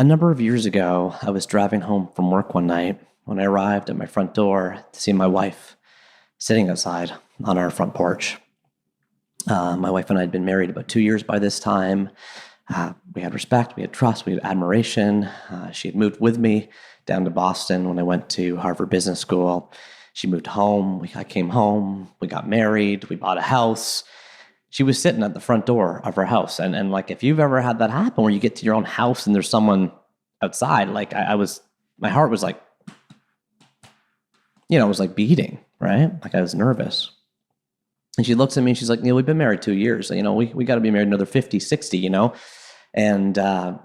A number of years ago, I was driving home from work one night when I arrived at my front door to see my wife sitting outside on our front porch. My wife and I had been married about 2 years by this time. We had respect, we had trust, we had admiration. She had moved with me down to Boston when I went to Harvard Business School. She moved home. I came home. We got married. We bought a house. She was sitting at the front door of her house. And like, if you've ever had that happen where you get to your own house and there's someone outside, like my heart was like, it was like beating, right? Like I was nervous. And she looks at me and she's like, Neil, we've been married 2 years. We got to be married another 50, 60, and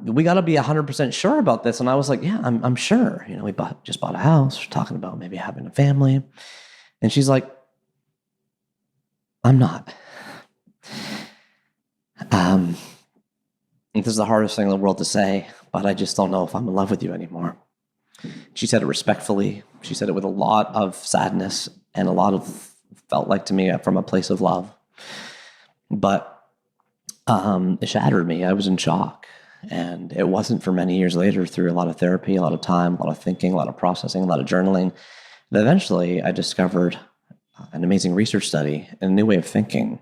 we got to be 100% sure about this. And I was like, yeah, I'm sure. We just bought a house. We're talking about maybe having a family. And she's like, I'm not. This is the hardest thing in the world to say, but I just don't know if I'm in love with you anymore. She said it respectfully. She said it with a lot of sadness and a lot of, felt like to me from a place of love. But it shattered me. I was in shock. And it wasn't for many years later, through a lot of therapy, a lot of time, a lot of thinking, a lot of processing, a lot of journaling, that eventually I discovered an amazing research study and a new way of thinking,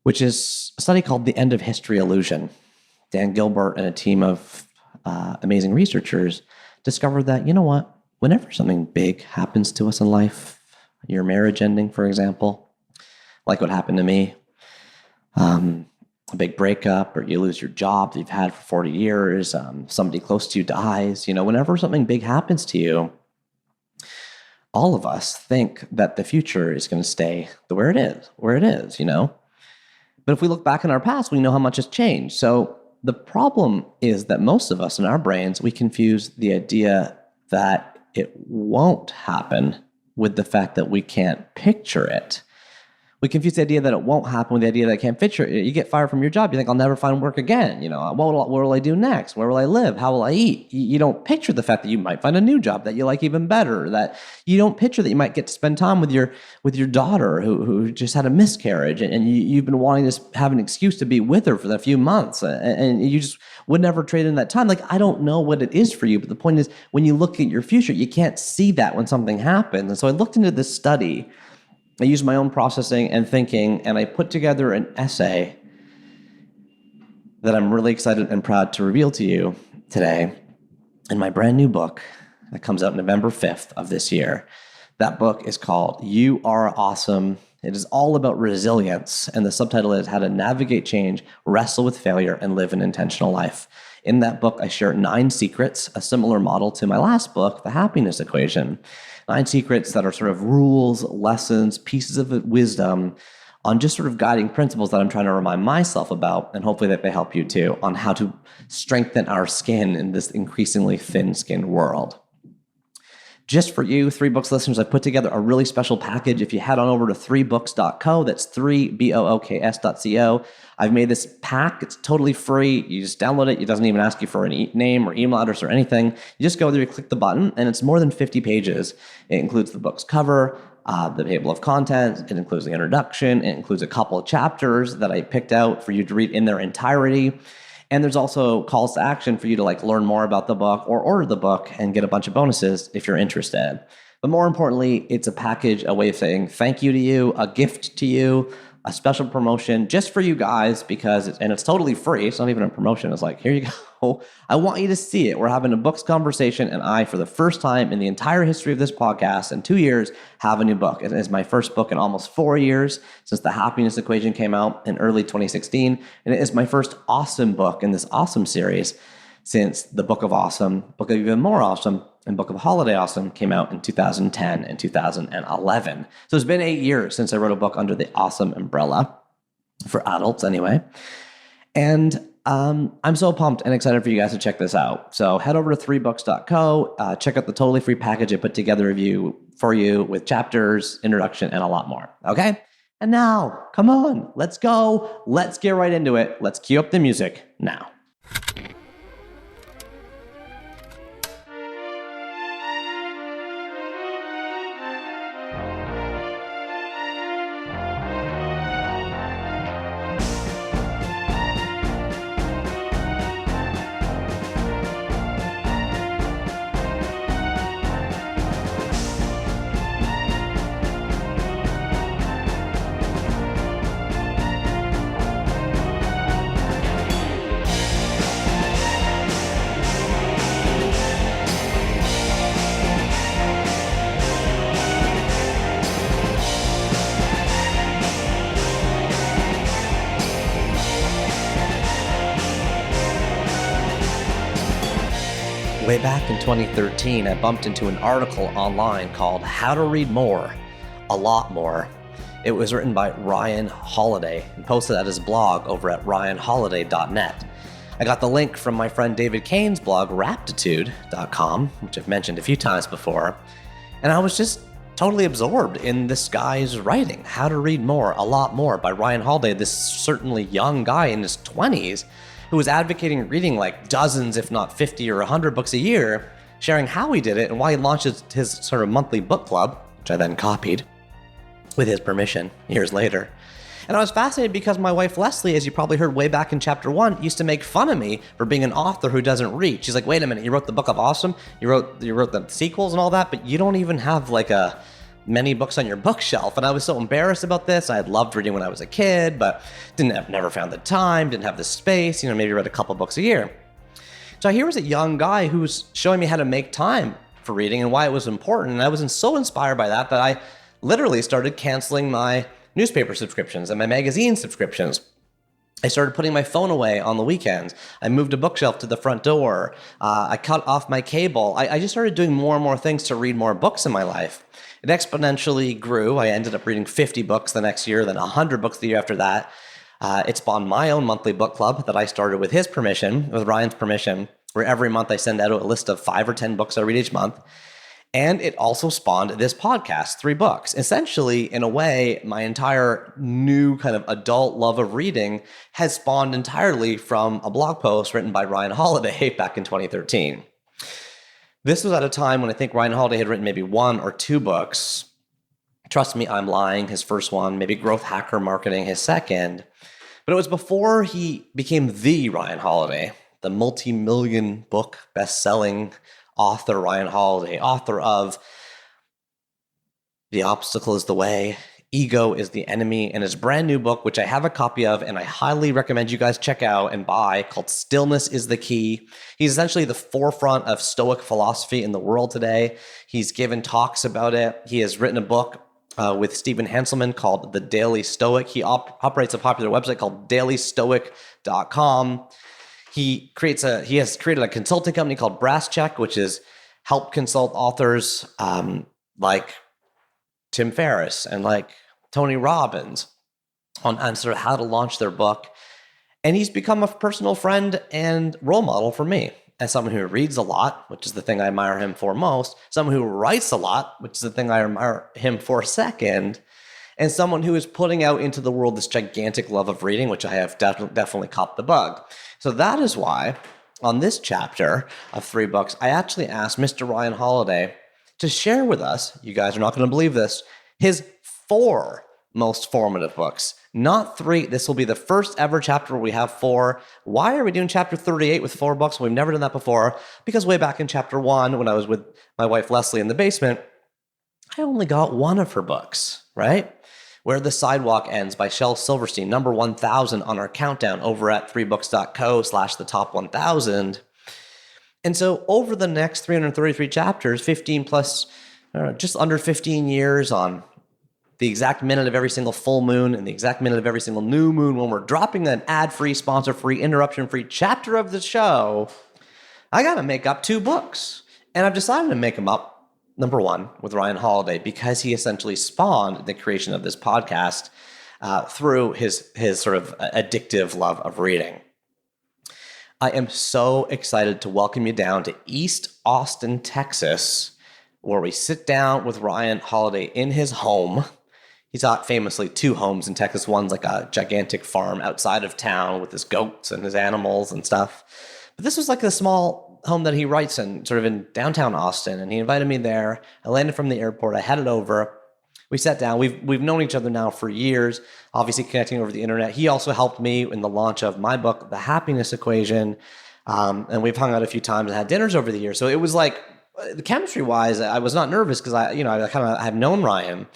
which is a study called The End of History Illusion. Dan Gilbert and a team of amazing researchers discovered that, whenever something big happens to us in life, your marriage ending, for example, like what happened to me, a big breakup, or you lose your job that you've had for 40 years, somebody close to you dies, whenever something big happens to you, all of us think that the future is going to stay where it is. But if we look back in our past, we know how much has changed. So the problem is that most of us in our brains, we confuse the idea that it won't happen with the fact that we can't picture it. We confuse the idea that it won't happen with the idea that I can't picture it. You get fired from your job, you think, I'll never find work again. What will I do next? Where will I live? How will I eat? You don't picture the fact that you might find a new job that you like even better. That you don't picture that you might get to spend time with your daughter who just had a miscarriage, and you've been wanting to have an excuse to be with her for a few months, and you just would never trade in that time. Like, I don't know what it is for you, but the point is, when you look at your future, you can't see that when something happens. And so I looked into this study. I used my own processing and thinking, and I put together an essay that I'm really excited and proud to reveal to you today in my brand new book that comes out November 5th of this year. That book is called You Are Awesome. It is all about resilience, and the subtitle is How to Navigate Change, Wrestle with Failure, and Live an Intentional Life. In that book, I share 9 secrets, a similar model to my last book, The Happiness Equation. 9 secrets that are sort of rules, lessons, pieces of wisdom on just sort of guiding principles that I'm trying to remind myself about, and hopefully that they help you too, on how to strengthen our skin in this increasingly thin-skinned world. Just for you, 3Books listeners, I put together a really special package. If you head on over to 3books.co, that's 3books.co, I've made this pack. It's totally free. You just download it. It doesn't even ask you for an name or email address or anything. You just go there, you click the button, and it's more than 50 pages. It includes the book's cover, the table of contents. It includes the introduction. It includes a couple of chapters that I picked out for you to read in their entirety. And there's also calls to action for you to learn more about the book or order the book and get a bunch of bonuses if you're interested. But more importantly, it's a package, a way of saying thank you to you, a gift to you, a special promotion just for you guys, because it's totally free. It's not even a promotion. It's like, here you go. I want you to see it. We're having a books conversation, and I, for the first time in the entire history of this podcast in 2 years, have a new book. It is my first book in almost 4 years since The Happiness Equation came out in early 2016. And it is my first awesome book in this awesome series since the Book of Awesome, Book of Even More Awesome, and Book of Holiday Awesome came out in 2010 and 2011. So it's been 8 years since I wrote a book under the Awesome umbrella, for adults anyway. And I'm so pumped and excited for you guys to check this out. So head over to 3books.co, check out the totally free package I put together for you with chapters, introduction, and a lot more. Okay? And now, come on, let's go. Let's get right into it. Let's cue up the music now. Way back in 2013, I bumped into an article online called How to Read More, a Lot More. It was written by Ryan Holiday and posted at his blog over at ryanholiday.net. I got the link from my friend David Kane's blog, raptitude.com, which I've mentioned a few times before, and I was just totally absorbed in this guy's writing. How to Read More, a Lot More by Ryan Holiday, this certainly young guy in his 20s who was advocating reading like dozens, if not 50 or 100 books a year, sharing how he did it and why he launched his sort of monthly book club, which I then copied with his permission years later. And I was fascinated because my wife Leslie, as you probably heard way back in chapter 1, used to make fun of me for being an author who doesn't read. She's like, wait a minute, you wrote the Book of Awesome, you wrote the sequels and all that, but you don't even have like many books on your bookshelf. And I was so embarrassed about this. I had loved reading when I was a kid, but never found the time, didn't have the space, maybe read a couple books a year. So here was a young guy who was showing me how to make time for reading and why it was important. And I was so inspired by that I literally started canceling my newspaper subscriptions and my magazine subscriptions. I started putting my phone away on the weekends. I moved a bookshelf to the front door. I cut off my cable. I just started doing more and more things to read more books in my life. It exponentially grew. I ended up reading 50 books the next year, then 100 books the year after that. It spawned my own monthly book club that I started with his permission, with Ryan's permission, where every month I send out a list of 5 or 10 books I read each month. And it also spawned this podcast, 3 books. Essentially, in a way, my entire new kind of adult love of reading has spawned entirely from a blog post written by Ryan Holiday back in 2013. This was at a time when I think Ryan Holiday had written maybe 1 or 2 books. Trust Me, I'm Lying, his first one, maybe Growth Hacker Marketing, his second. But it was before he became the Ryan Holiday, the multi-million book best-selling author Ryan Holiday, author of The Obstacle is the Way, Ego is the Enemy, and his brand new book, which I have a copy of and I highly recommend you guys check out and buy, called Stillness is the Key. He's essentially the forefront of Stoic philosophy in the world today. He's given talks about it. He has written a book with Stephen Hanselman called The Daily Stoic. He operates a popular website called dailystoic.com. He has created a consulting company called Brass Check, which is help consult authors like Tim Ferriss and like Tony Robbins on sort of how to launch their book. And he's become a personal friend and role model for me as someone who reads a lot, which is the thing I admire him for most, someone who writes a lot, which is the thing I admire him for second, and someone who is putting out into the world this gigantic love of reading, which I have definitely caught the bug. So that is why on this chapter of 3 books, I actually asked Mr. Ryan Holiday to share with us, you guys are not going to believe this, his 4 most formative books, not 3. This will be the first ever chapter where we have 4. Why are we doing chapter 38 with 4 books? We've never done that before, because way back in chapter 1, when I was with my wife Leslie in the basement, I only got 1 of her books, right? Where the Sidewalk Ends by Shel Silverstein, number 1,000 on our countdown over at 3books.co/the top 1,000. And so over the next 333 chapters, 15 plus, just under 15 years on the exact minute of every single full moon and the exact minute of every single new moon when we're dropping an ad-free, sponsor-free, interruption-free chapter of the show, I got to make up 2 books. And I've decided to make them up. Number 1, with Ryan Holiday, because he essentially spawned the creation of this podcast through his sort of addictive love of reading. I am so excited to welcome you down to East Austin, Texas, where we sit down with Ryan Holiday in his home. He's got famously 2 homes in Texas. One's like a gigantic farm outside of town with his goats and his animals and stuff. But this was like a small home that he writes in, sort of in downtown Austin, and he invited me there. I landed from the airport. I headed over. We sat down. We've known each other now for years, obviously connecting over the internet. He also helped me in the launch of my book, The Happiness Equation, and we've hung out a few times and had dinners over the years. So it was like, the chemistry-wise, I was not nervous because I have known Ryan.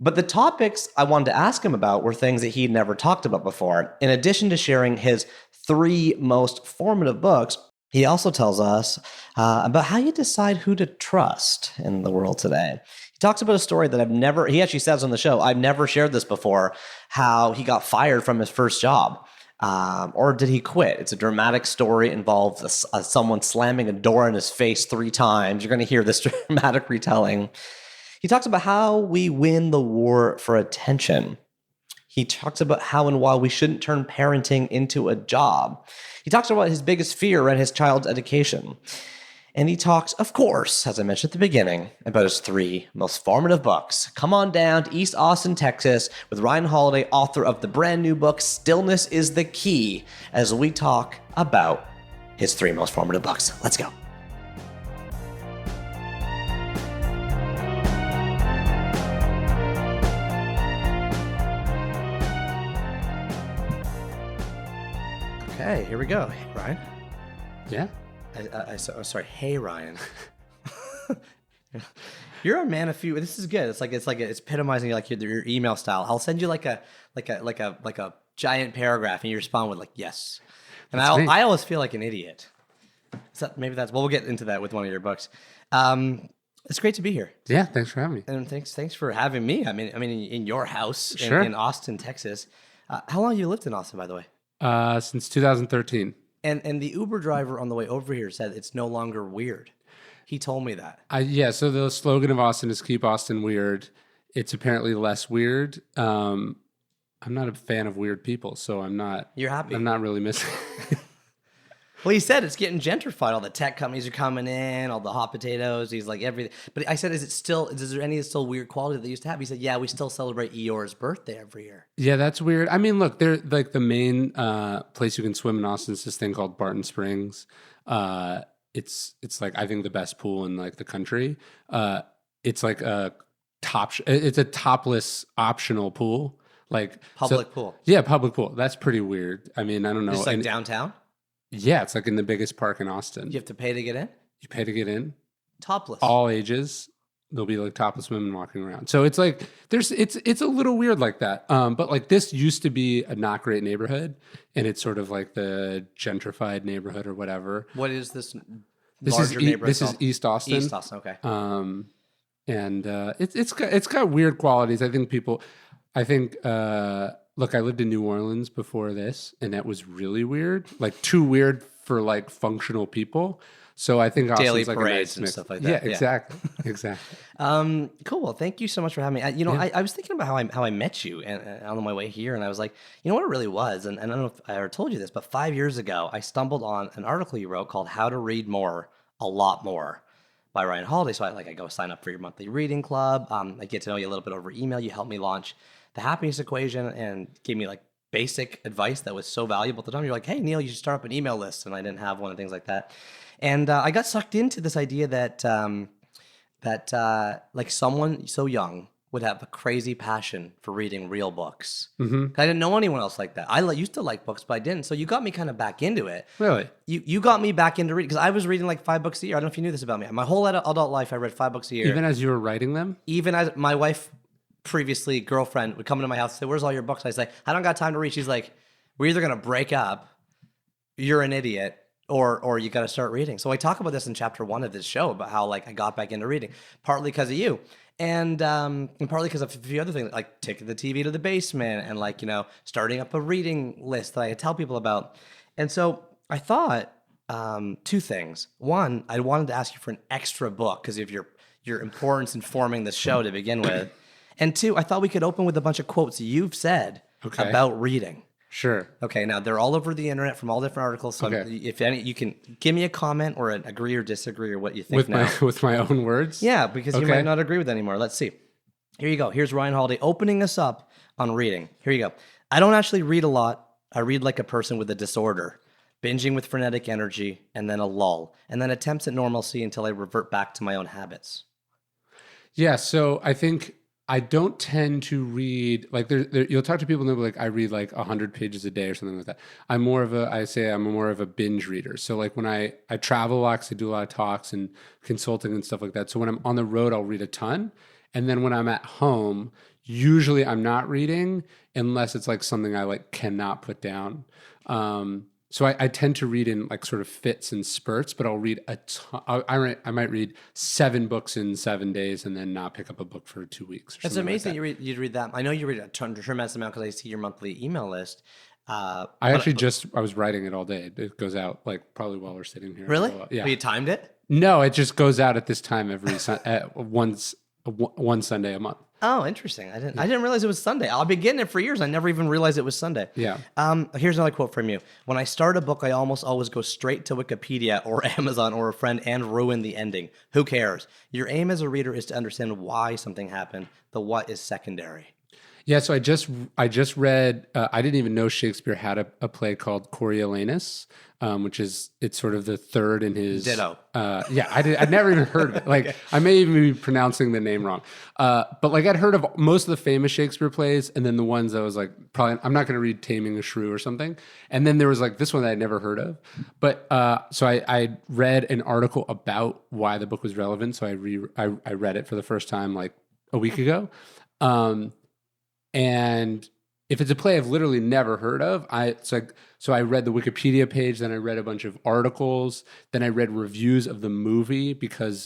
But the topics I wanted to ask him about were things that he'd never talked about before. In addition to sharing his 3 most formative books, he also tells us about how you decide who to trust in the world today. He talks about a story that he actually says on the show, I've never shared this before, how he got fired from his first job. Or did he quit? It's a dramatic story. It involves someone slamming a door in his face 3 times. You're going to hear this dramatic retelling. He talks about how we win the war for attention. He talks about how and why we shouldn't turn parenting into a job. He talks about his biggest fear and his child's education. And he talks, of course, as I mentioned at the beginning, about his 3 most formative books. Come on down to East Austin, Texas, with Ryan Holiday, author of the brand new book, Stillness Is the Key, as we talk about his 3 most formative books. Let's go. Okay, here we go. Hey, Ryan. Yeah. Sorry. Hey, Ryan. You're a man of few. This is good. It's epitomizing your email style. I'll send you like a giant paragraph, and you respond with yes. And I always feel like an idiot. So maybe we'll get into that with one of your books. It's great to be here. Yeah, thanks for having me. And thanks for having me. I mean, in your house sure. in Austin, Texas. How long have you lived in Austin, by the way? Since 2013. And the Uber driver on the way over here said it's no longer weird. He told me that. So the slogan of Austin is keep Austin weird. It's apparently less weird. I'm not a fan of weird people, so I'm not. You're happy. I'm not really missing. Well, he said it's getting gentrified. All the tech companies are coming in, all the hot potatoes. He's like everything. But I said, is there any still weird quality that they used to have? He said, yeah, we still celebrate Eeyore's birthday every year. Yeah, that's weird. I mean, look, they're like the main place you can swim in Austin is this thing called Barton Springs. It's like, I think, the best pool in like the country. It's like it's a topless optional pool. Like public pool. Yeah, public pool. That's pretty weird. I mean, I don't know. Just like downtown? Yeah, it's like in the biggest park in Austin. You have to pay to get in? You pay to get in. Topless. All ages. There'll be like topless women walking around. So it's like it's a little weird like that. But like this used to be a not great neighborhood, and it's sort of like the gentrified neighborhood or whatever. What is this larger neighborhood? This is East Austin. East Austin, okay. And it's got weird qualities. Look, I lived in New Orleans before this, and that was really weird. Like too weird for like functional people. So I think Austin's daily like parades a nice and mix. stuff like that. Yeah, exactly, exactly. Cool. Well, thank you so much for having me. I was thinking about how I met you and on my way here, and I was like, you know what it really was, and I don't know if I ever told you this, but 5 years ago, I stumbled on an article you wrote called "How to Read More, a Lot More" by Ryan Holiday. So I go sign up for your monthly reading club. I get to know you a little bit over email. You helped me launch the happiness equation and gave me like basic advice that was so valuable at the time. You're like, hey, Neil, you should start up an email list. And I didn't have one and things like that. And I got sucked into this idea that like someone so young would have a crazy passion for reading real books. Mm-hmm. I didn't know anyone else like that. I used to like books, but I didn't. So you got me kind of back into it. Really? You got me back into reading because I was reading like 5 books a year. I don't know if you knew this about me. My whole adult life, I read 5 books a year. Even as you were writing them? Even as my wife, previously girlfriend, would come into my house and say, where's all your books? I say, I don't got time to read. She's like, we're either going to break up, you're an idiot, or you got to start reading. So I talk about this in chapter 1 of this show about how like I got back into reading, partly because of you. And partly because of a few other things, like taking the TV to the basement and like, starting up a reading list that I tell people about. And so I thought 2 things. One, I wanted to ask you for an extra book because of your importance in forming the show to begin with. And 2, I thought we could open with a bunch of quotes you've said about reading. Sure. Okay, now they're all over the internet from all different articles. So if any, you can give me a comment or an agree or disagree or what you think with my own words? Yeah, because you might not agree with it anymore. Let's see. Here you go. Here's Ryan Holiday opening us up on reading. Here you go. I don't actually read a lot. I read like a person with a disorder, binging with frenetic energy, and then a lull, and then attempts at normalcy until I revert back to my own habits. Yeah, so I think I don't tend to read, like you'll talk to people and they'll be like, I read like 100 pages a day or something like that. I'm more of a binge reader. So like when I travel a lot, 'cause I do a lot of talks and consulting and stuff like that. So when I'm on the road, I'll read a ton. And then when I'm at home, usually I'm not reading unless it's like something I like cannot put down. So I tend to read in like sort of fits and spurts, but I'll read a ton. I might read 7 books in 7 days and then not pick up a book for 2 weeks. It's amazing like you'd read that. I know you read a tremendous amount because I see your monthly email list. I was writing it all day. It goes out like probably while we're sitting here. Really? Yeah. Well, you timed it? No, it just goes out at this time every one Sunday a month. Oh, interesting. I didn't realize it was Sunday. I've been getting it for years. I never even realized it was Sunday. Yeah. Here's another quote from you. When I start a book, I almost always go straight to Wikipedia or Amazon or a friend and ruin the ending. Who cares? Your aim as a reader is to understand why something happened. The what is secondary. Yeah, so I just read. I didn't even know Shakespeare had a play called Coriolanus, it's sort of the third in his. Ditto. I'd never even heard of it. Like okay. I may even be pronouncing the name wrong, but like I'd heard of most of the famous Shakespeare plays, and then the ones that was like probably I'm not going to read Taming a Shrew or something, and then there was like this one that I'd never heard of, but so I read an article about why the book was relevant, so I read it for the first time like a week ago. And if it's a play I've literally never heard of, so I read the Wikipedia page, then I read a bunch of articles, then I read reviews of the movie because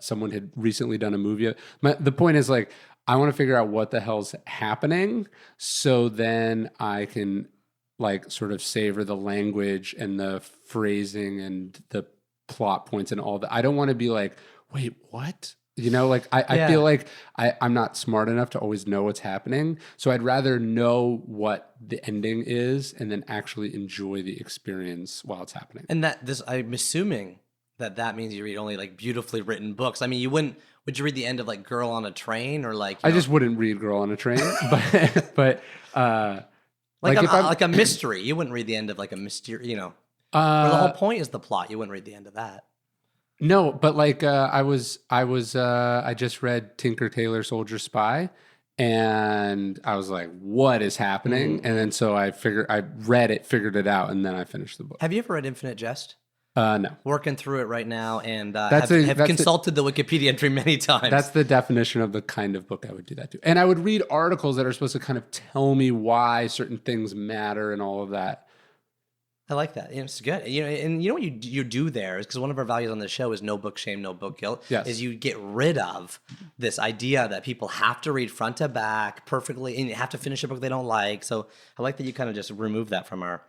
someone had recently done a movie. The point is like, I want to figure out what the hell's happening, so then I can like sort of savor the language and the phrasing and the plot points and all that. I don't want to be like, wait, what? You know, like I feel like I'm not smart enough to always know what's happening. So I'd rather know what the ending is and then actually enjoy the experience while it's happening. And I'm assuming that means you read only like beautifully written books. I mean, would you read the end of like Girl on a Train or like? I just wouldn't read Girl on a Train, but like a mystery. You wouldn't read the end of like a mystery, you know. Where the whole point is the plot. You wouldn't read the end of that. No, but like I just read Tinker Tailor Soldier Spy, and I was like, what is happening? And then so I read it, figured it out, and then I finished the book. Have you ever read Infinite Jest? No. Working through it right now, and have consulted the Wikipedia entry many times. That's the definition of the kind of book I would do that to. And I would read articles that are supposed to kind of tell me why certain things matter and all of that. I like that. It's good. You know, and you know what you do there is because one of our values on the show is no book shame, no book guilt. Yes. Is you get rid of this idea that people have to read front to back perfectly and you have to finish a book they don't like. So I like that you kind of just remove that from our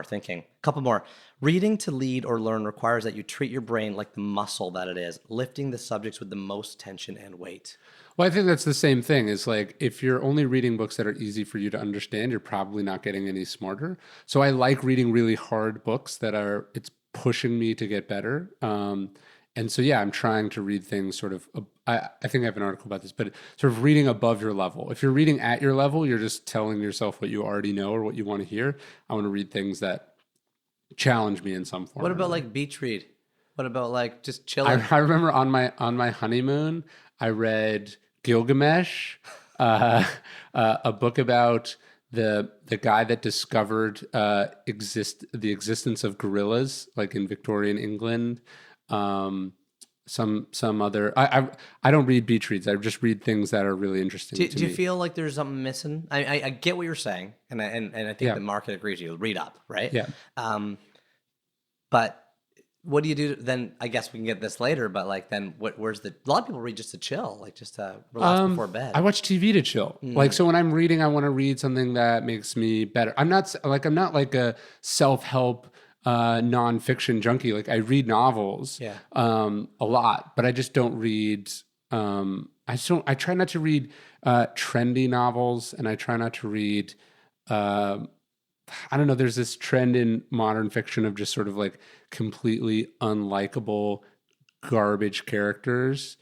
thinking. A couple more. Reading to lead or learn requires that you treat your brain like the muscle that it is, lifting the subjects with the most tension and weight. Well, I think that's the same thing. Is like if you're only reading books that are easy for you to understand, you're probably not getting any smarter. So I like reading really hard books it's pushing me to get better. And so, yeah, I'm trying to read things sort of, I think I have an article about this, but sort of reading above your level. If you're reading at your level, you're just telling yourself what you already know or what you want to hear. I want to read things that challenge me in some form. What about like beach read? What about like just chilling? I remember on my honeymoon, I read Gilgamesh, a book about the guy that discovered the existence of gorillas, like in Victorian England. Some other. I don't read beach reads. I just read things that are really interesting. Do you feel like there's something missing? I get what you're saying, and I think the market agrees with you. Read up, right? Yeah. But what do you do then? I guess we can get this later, but like then where's a lot of people read just to chill, like just to relax before bed. I watch TV to chill. Like, so when I'm reading, I want to read something that makes me better. I'm not like a self-help nonfiction junkie. Like I read novels a lot, but I just don't read, I try not to read trendy novels, and I try not to read, I don't know, there's this trend in modern fiction of just sort of like completely unlikable garbage characters.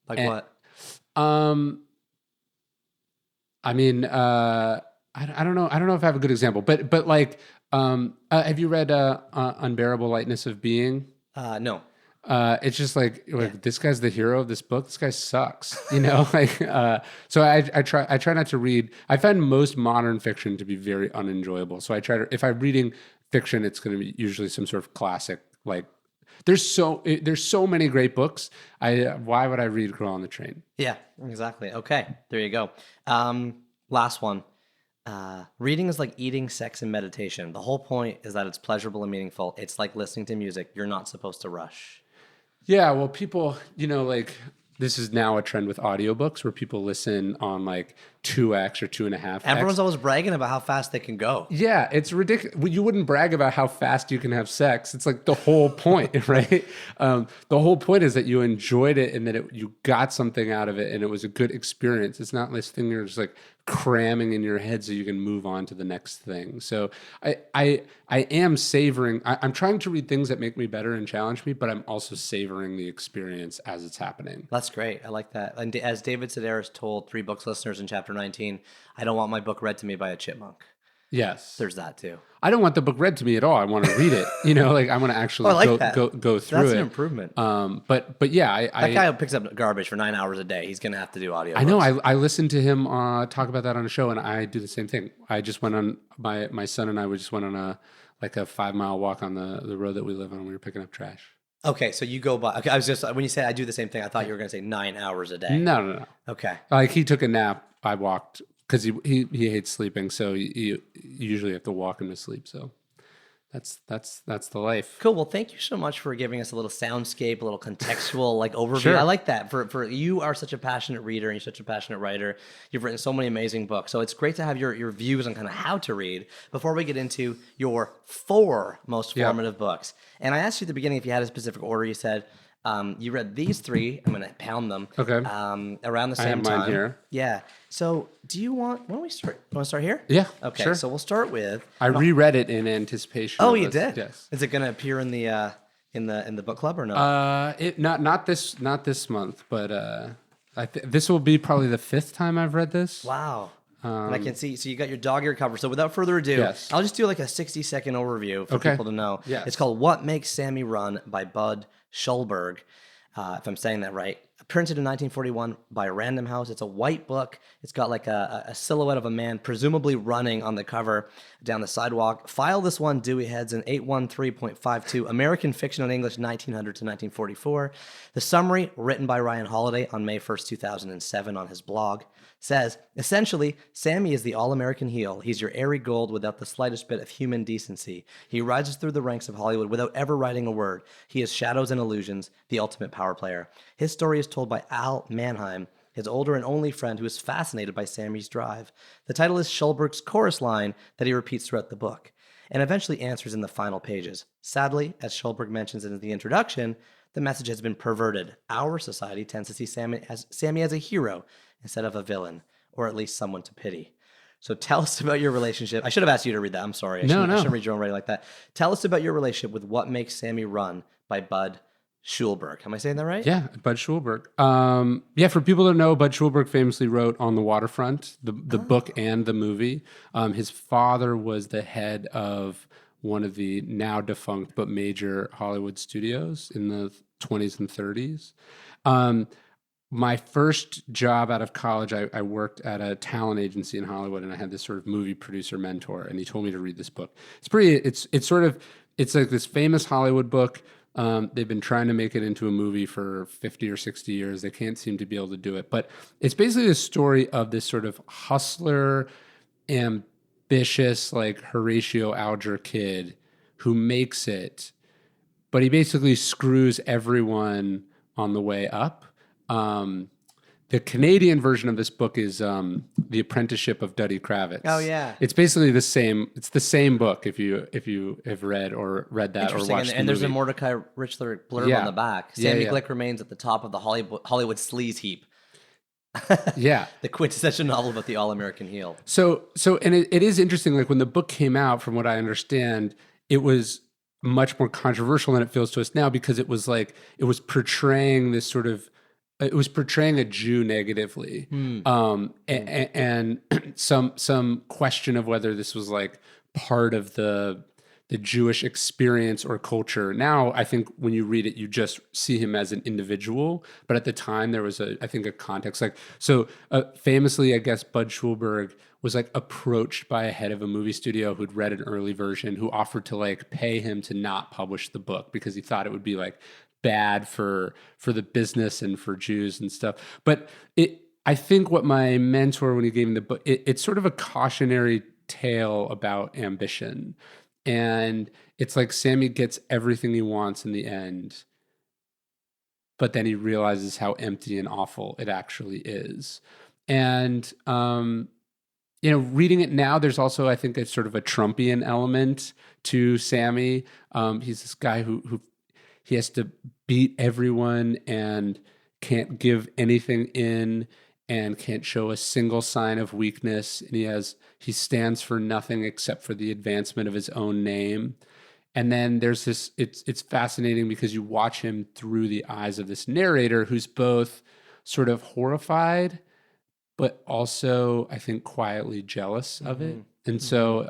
Like what? I mean, I don't know. I don't know if I have a good example, but like, have you read Unbearable Lightness of Being? No. It's just like this guy's the hero of this book. This guy sucks, you know. Like, so I try not to read. I find most modern fiction to be very unenjoyable. So if I'm reading fiction, it's going to be usually some sort of classic. Like, there's so many great books. Why would I read Girl on the Train? Yeah, exactly. Okay, there you go. Last one. Reading is like eating, sex, and meditation. The whole point is that it's pleasurable and meaningful. It's like listening to music. You're not supposed to rush. Yeah, well, people, you know, like this is now a trend with audiobooks where people listen on like 2x or 2.5x. Everyone's always bragging about how fast they can go. Yeah, it's ridiculous. You wouldn't brag about how fast you can have sex. It's like the whole point, right? The whole point is that you enjoyed it and that you got something out of it and it was a good experience. It's not this thing you're just like cramming in your head so you can move on to the next thing. So I am savoring. I'm trying to read things that make me better and challenge me, but I'm also savoring the experience as it's happening. That's great. I like that. And as David Sedaris told 3 Books listeners in chapter 19, I don't want my book read to me by a chipmunk. Yes. There's that too. I don't want the book read to me at all. I want to read it. I want to actually go through it. That's an improvement. But yeah, that guy who picks up garbage for 9 hours a day, he's going to have to do audio. I know. I listened to him talk about that on a show, and I do the same thing. I just went on my son and I just went on a 5-mile walk on the road that we live on. We were picking up trash. Okay, so you go by. Okay, I was just when you said I do the same thing, I thought you were going to say 9 hours a day. No. Okay. Like he took a nap. I walked because he hates sleeping, so you usually have to walk him to sleep. So that's the life. Cool. Well, thank you so much for giving us a little soundscape, a little contextual overview. Sure. I like that. For you are such a passionate reader and you're such a passionate writer. You've written so many amazing books. So it's great to have your views on kind of how to read before we get into your 4 most formative books. And I asked you at the beginning if you had a specific order. You said you read these 3. I'm going to pound them. Okay. Around the same time. I have mine here. Yeah. So why don't we start? You want to start here? Yeah. Okay. Sure. So we'll start with. I reread it in anticipation. Oh, of you this. did? Yes. Is it going to appear in the book club or no? Not this month, but this will be probably the 5th time I've read this. Wow. And I can see, so you got your dog ear cover. So without further ado, Yes. I'll just do like a 60-second overview for people to know. Yes. It's called What Makes Sammy Run by Bud Schulberg, if I'm saying that right. Printed in 1941 by Random House. It's a white book. It's got like a silhouette of a man presumably running on the cover down the sidewalk. File this one, Dewey Heads, in 813.52, American Fiction on English, 1900 to 1944. The summary, written by Ryan Holiday on May 1st, 2007 on his blog, says, essentially, Sammy is the all-American heel. He's your airy gold without the slightest bit of human decency. He rises through the ranks of Hollywood without ever writing a word. He is shadows and illusions, the ultimate power player. His story is told by Al Mannheim, his older and only friend who is fascinated by Sammy's drive. The title is Schulberg's chorus line that he repeats throughout the book, and eventually answers in the final pages. Sadly, as Schulberg mentions in the introduction, the message has been perverted. Our society tends to see Sammy as a hero instead of a villain, or at least someone to pity. So tell us about your relationship. I should have asked you to read that. I'm sorry. I shouldn't read your own writing like that. Tell us about your relationship with What Makes Sammy Run by Bud Schulberg. Am I saying that right? Yeah, Bud Schulberg. For people that know, Bud Schulberg famously wrote On the Waterfront, the book and the movie. His father was the head of one of the now defunct but major Hollywood studios in the 20s and 30s. My first job out of college, I worked at a talent agency in Hollywood, and I had this sort of movie producer mentor, and he told me to read this book. It's like this famous Hollywood book. They've been trying to make it into a movie for 50 or 60 years. They can't seem to be able to do it. But it's basically a story of this sort of hustler, ambitious, like Horatio Alger kid who makes it, but he basically screws everyone on the way up. The Canadian version of this book is The Apprenticeship of Duddy Kravitz. Oh yeah, it's basically the same. It's the same book if you have read that or watched. And there's a Mordecai Richler blurb on the back. Sammy Glick remains at the top of the Hollywood sleaze heap. Yeah, the quintessential novel about the all-American heel. So it is interesting. Like when the book came out, from what I understand, it was much more controversial than it feels to us now because it was portraying this sort of. It was portraying a Jew negatively, and some question of whether this was like part of the Jewish experience or culture. Now, I think when you read it, you just see him as an individual. But at the time, there was a context. Famously, I guess Bud Schulberg was like approached by a head of a movie studio who'd read an early version, who offered to like pay him to not publish the book because he thought it would be like bad for the business and for Jews and stuff. But I think what my mentor, when he gave me the book, it's sort of a cautionary tale about ambition. And it's like Sammy gets everything he wants in the end, but then he realizes how empty and awful it actually is. And reading it now, there's also, I think, a sort of a Trumpian element to Sammy. He's this guy who he has to beat everyone and can't give anything in and can't show a single sign of weakness. And he stands for nothing except for the advancement of his own name. And then there's this, it's fascinating because you watch him through the eyes of this narrator who's both sort of horrified, but also, I think, quietly jealous of it. And so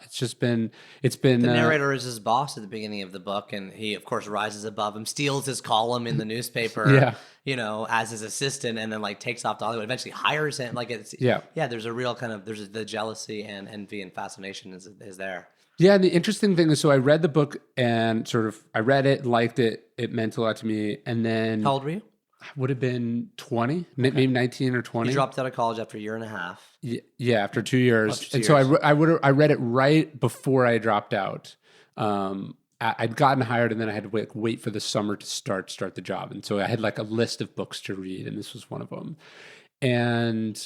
it's been the narrator is his boss at the beginning of the book, and he of course rises above him, steals his column in the newspaper, as his assistant, and then like takes off to Hollywood, eventually hires him. Like there's a real kind of, there's the jealousy and envy and fascination is there. Yeah, and the interesting thing is, so I read the book and I read it, liked it, it meant a lot to me, and then... How old were you? I would have been 20, maybe 19 or 20. You dropped out of college after a year and a half. Yeah, after 2 years. So I read it right before I dropped out. I'd gotten hired, and then I had to wait for the summer to start the job. And so I had like a list of books to read, and this was one of them. And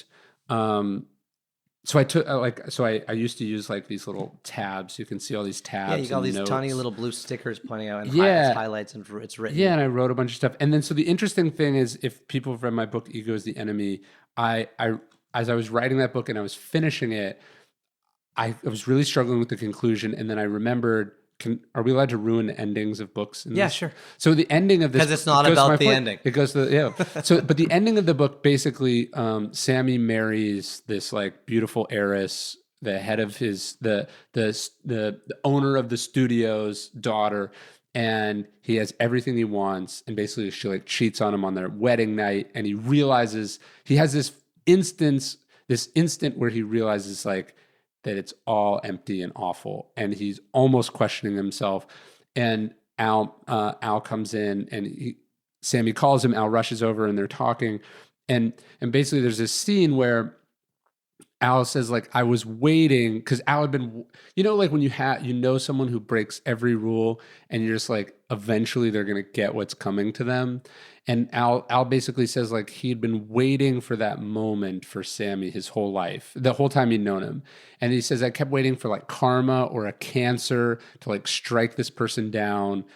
so I took I used to use like these little tabs. You can see all these tabs. Yeah, you got all these notes. tiny little blue stickers pointing out and highlights, and it's written. Yeah, and I wrote a bunch of stuff. And then so the interesting thing is, if people have read my book, Ego is the Enemy, I as I was writing that book and I was finishing it, I was really struggling with the conclusion. And then I remembered, are we allowed to ruin endings of books? Yeah, sure. So the ending of this, because it's not about the ending. It goes to but the ending of the book, basically, Sammy marries this like beautiful heiress, the head of the owner of the studio's daughter, and he has everything he wants. And basically, she like cheats on him on their wedding night, and he realizes he has this instant where he realizes like that it's all empty and awful, and he's almost questioning himself. And Al comes in, and Sammy calls him. Al rushes over, and they're talking, and basically there's this scene where Al says like, I was waiting, because Al had been, like when you someone who breaks every rule, and you're just like, eventually they're gonna get what's coming to them. And Al basically says like he'd been waiting for that moment for Sammy his whole life, the whole time he'd known him. And he says, I kept waiting for like karma or a cancer to like strike this person down,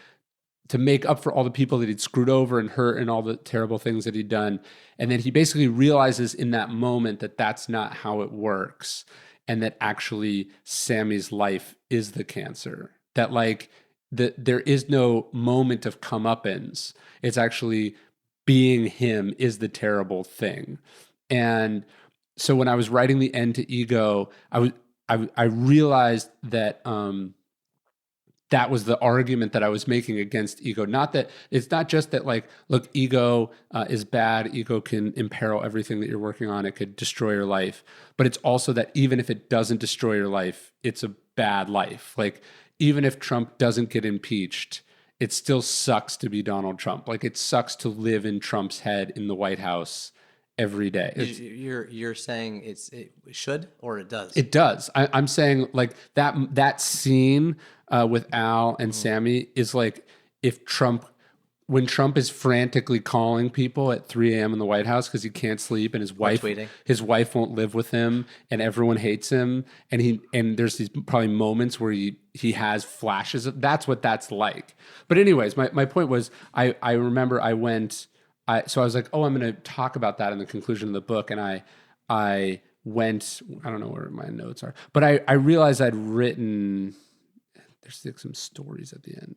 to make up for all the people that he'd screwed over and hurt and all the terrible things that he'd done. And then he basically realizes in that moment that that's not how it works, and that actually Sammy's life is the cancer. That like there is no moment of comeuppance. It's actually being him is the terrible thing. And so when I was writing the end to Ego, I realized that that was the argument that I was making against ego. Not that it's not just that like, look, ego is bad. Ego can imperil everything that you're working on. It could destroy your life. But it's also that even if it doesn't destroy your life, it's a bad life. Like even if Trump doesn't get impeached, it still sucks to be Donald Trump. Like it sucks to live in Trump's head in the White House every day. You're saying it should or it does? It does. I'm saying like that scene with Al and Sammy is like when Trump is frantically calling people at 3 a.m. in the White House because he can't sleep, and his wife won't live with him, and everyone hates him, and there's these probably moments where he has flashes of, that's what that's like. But anyways, my point was I remember I was like, oh, I'm going to talk about that in the conclusion of the book, and I went, I don't know where my notes are, but I realized I'd written, there's like some stories at the end.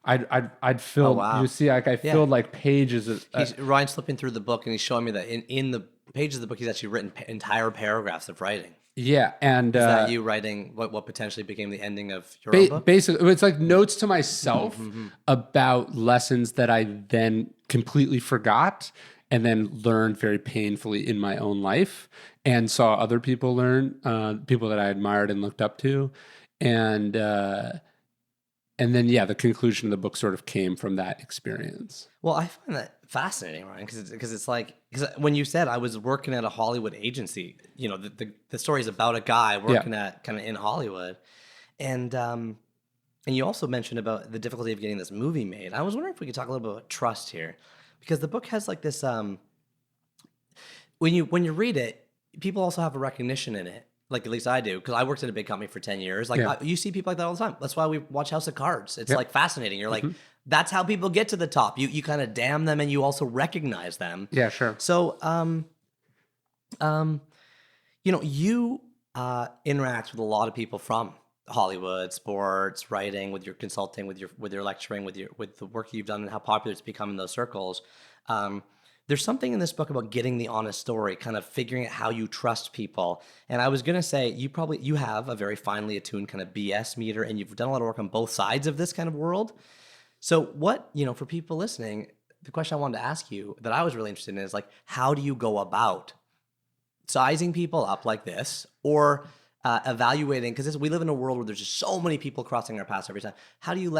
I'd filled. Oh, wow. You see, like I filled like pages of. Ryan's flipping through the book, and he's showing me that in the pages of the book, he's actually written entire paragraphs of writing. Yeah, and is that you writing what potentially became the ending of your own book? Basically, it's like notes to myself about lessons that I then completely forgot, and then learned very painfully in my own life, and saw other people learn, people that I admired and looked up to, and then, the conclusion of the book sort of came from that experience. Well, I find that fascinating, Ryan, because it's like, because when you said I was working at a Hollywood agency, the story is about a guy working at kind of in Hollywood, and you also mentioned about the difficulty of getting this movie made. I was wondering if we could talk a little bit about trust here, because the book has like this. when you read it, people also have a recognition in it. Like at least I do, because I worked at a big company for 10 years. Like you see people like that all the time. That's why we watch House of Cards. It's like fascinating. You're like, that's how people get to the top. You kind of damn them and you also recognize them. Yeah, sure. So, you interact with a lot of people from Hollywood, sports, writing, with your consulting, with your lecturing, with the work you've done and how popular it's become in those circles. There's something in this book about getting the honest story, kind of figuring out how you trust people. And I was going to say, you have a very finely attuned kind of BS meter, and you've done a lot of work on both sides of this kind of world. So what, for people listening, the question I wanted to ask you that I was really interested in is like, how do you go about sizing people up like this, or evaluating, because we live in a world where there's just so many people crossing our paths every time. How do you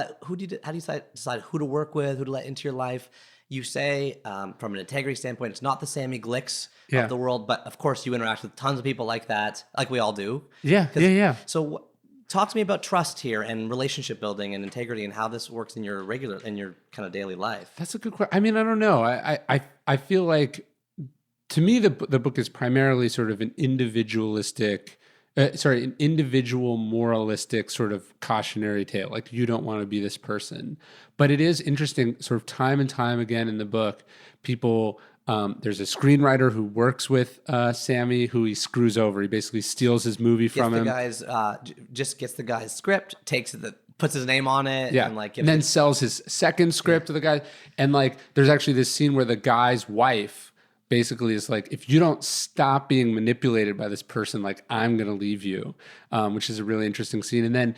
decide who to work with, who to let into your life? You say, from an integrity standpoint, it's not the Sammy Glicks of the world, but of course you interact with tons of people like that, like we all do. Yeah. So talk to me about trust here and relationship building and integrity and how this works in your kind of daily life. That's a good question. I mean, I don't know. I feel like, to me, the book is primarily sort of an individual moralistic sort of cautionary tale. Like, you don't want to be this person. But it is interesting, sort of time and time again in the book, people, there's a screenwriter who works with Sammy, who he screws over. He basically steals his movie from him. Just gets the guy's script, puts his name on it, and then sells his second script to the guy. And like, there's actually this scene where the guy's wife basically is like, if you don't stop being manipulated by this person, like, I'm going to leave you, which is a really interesting scene. And then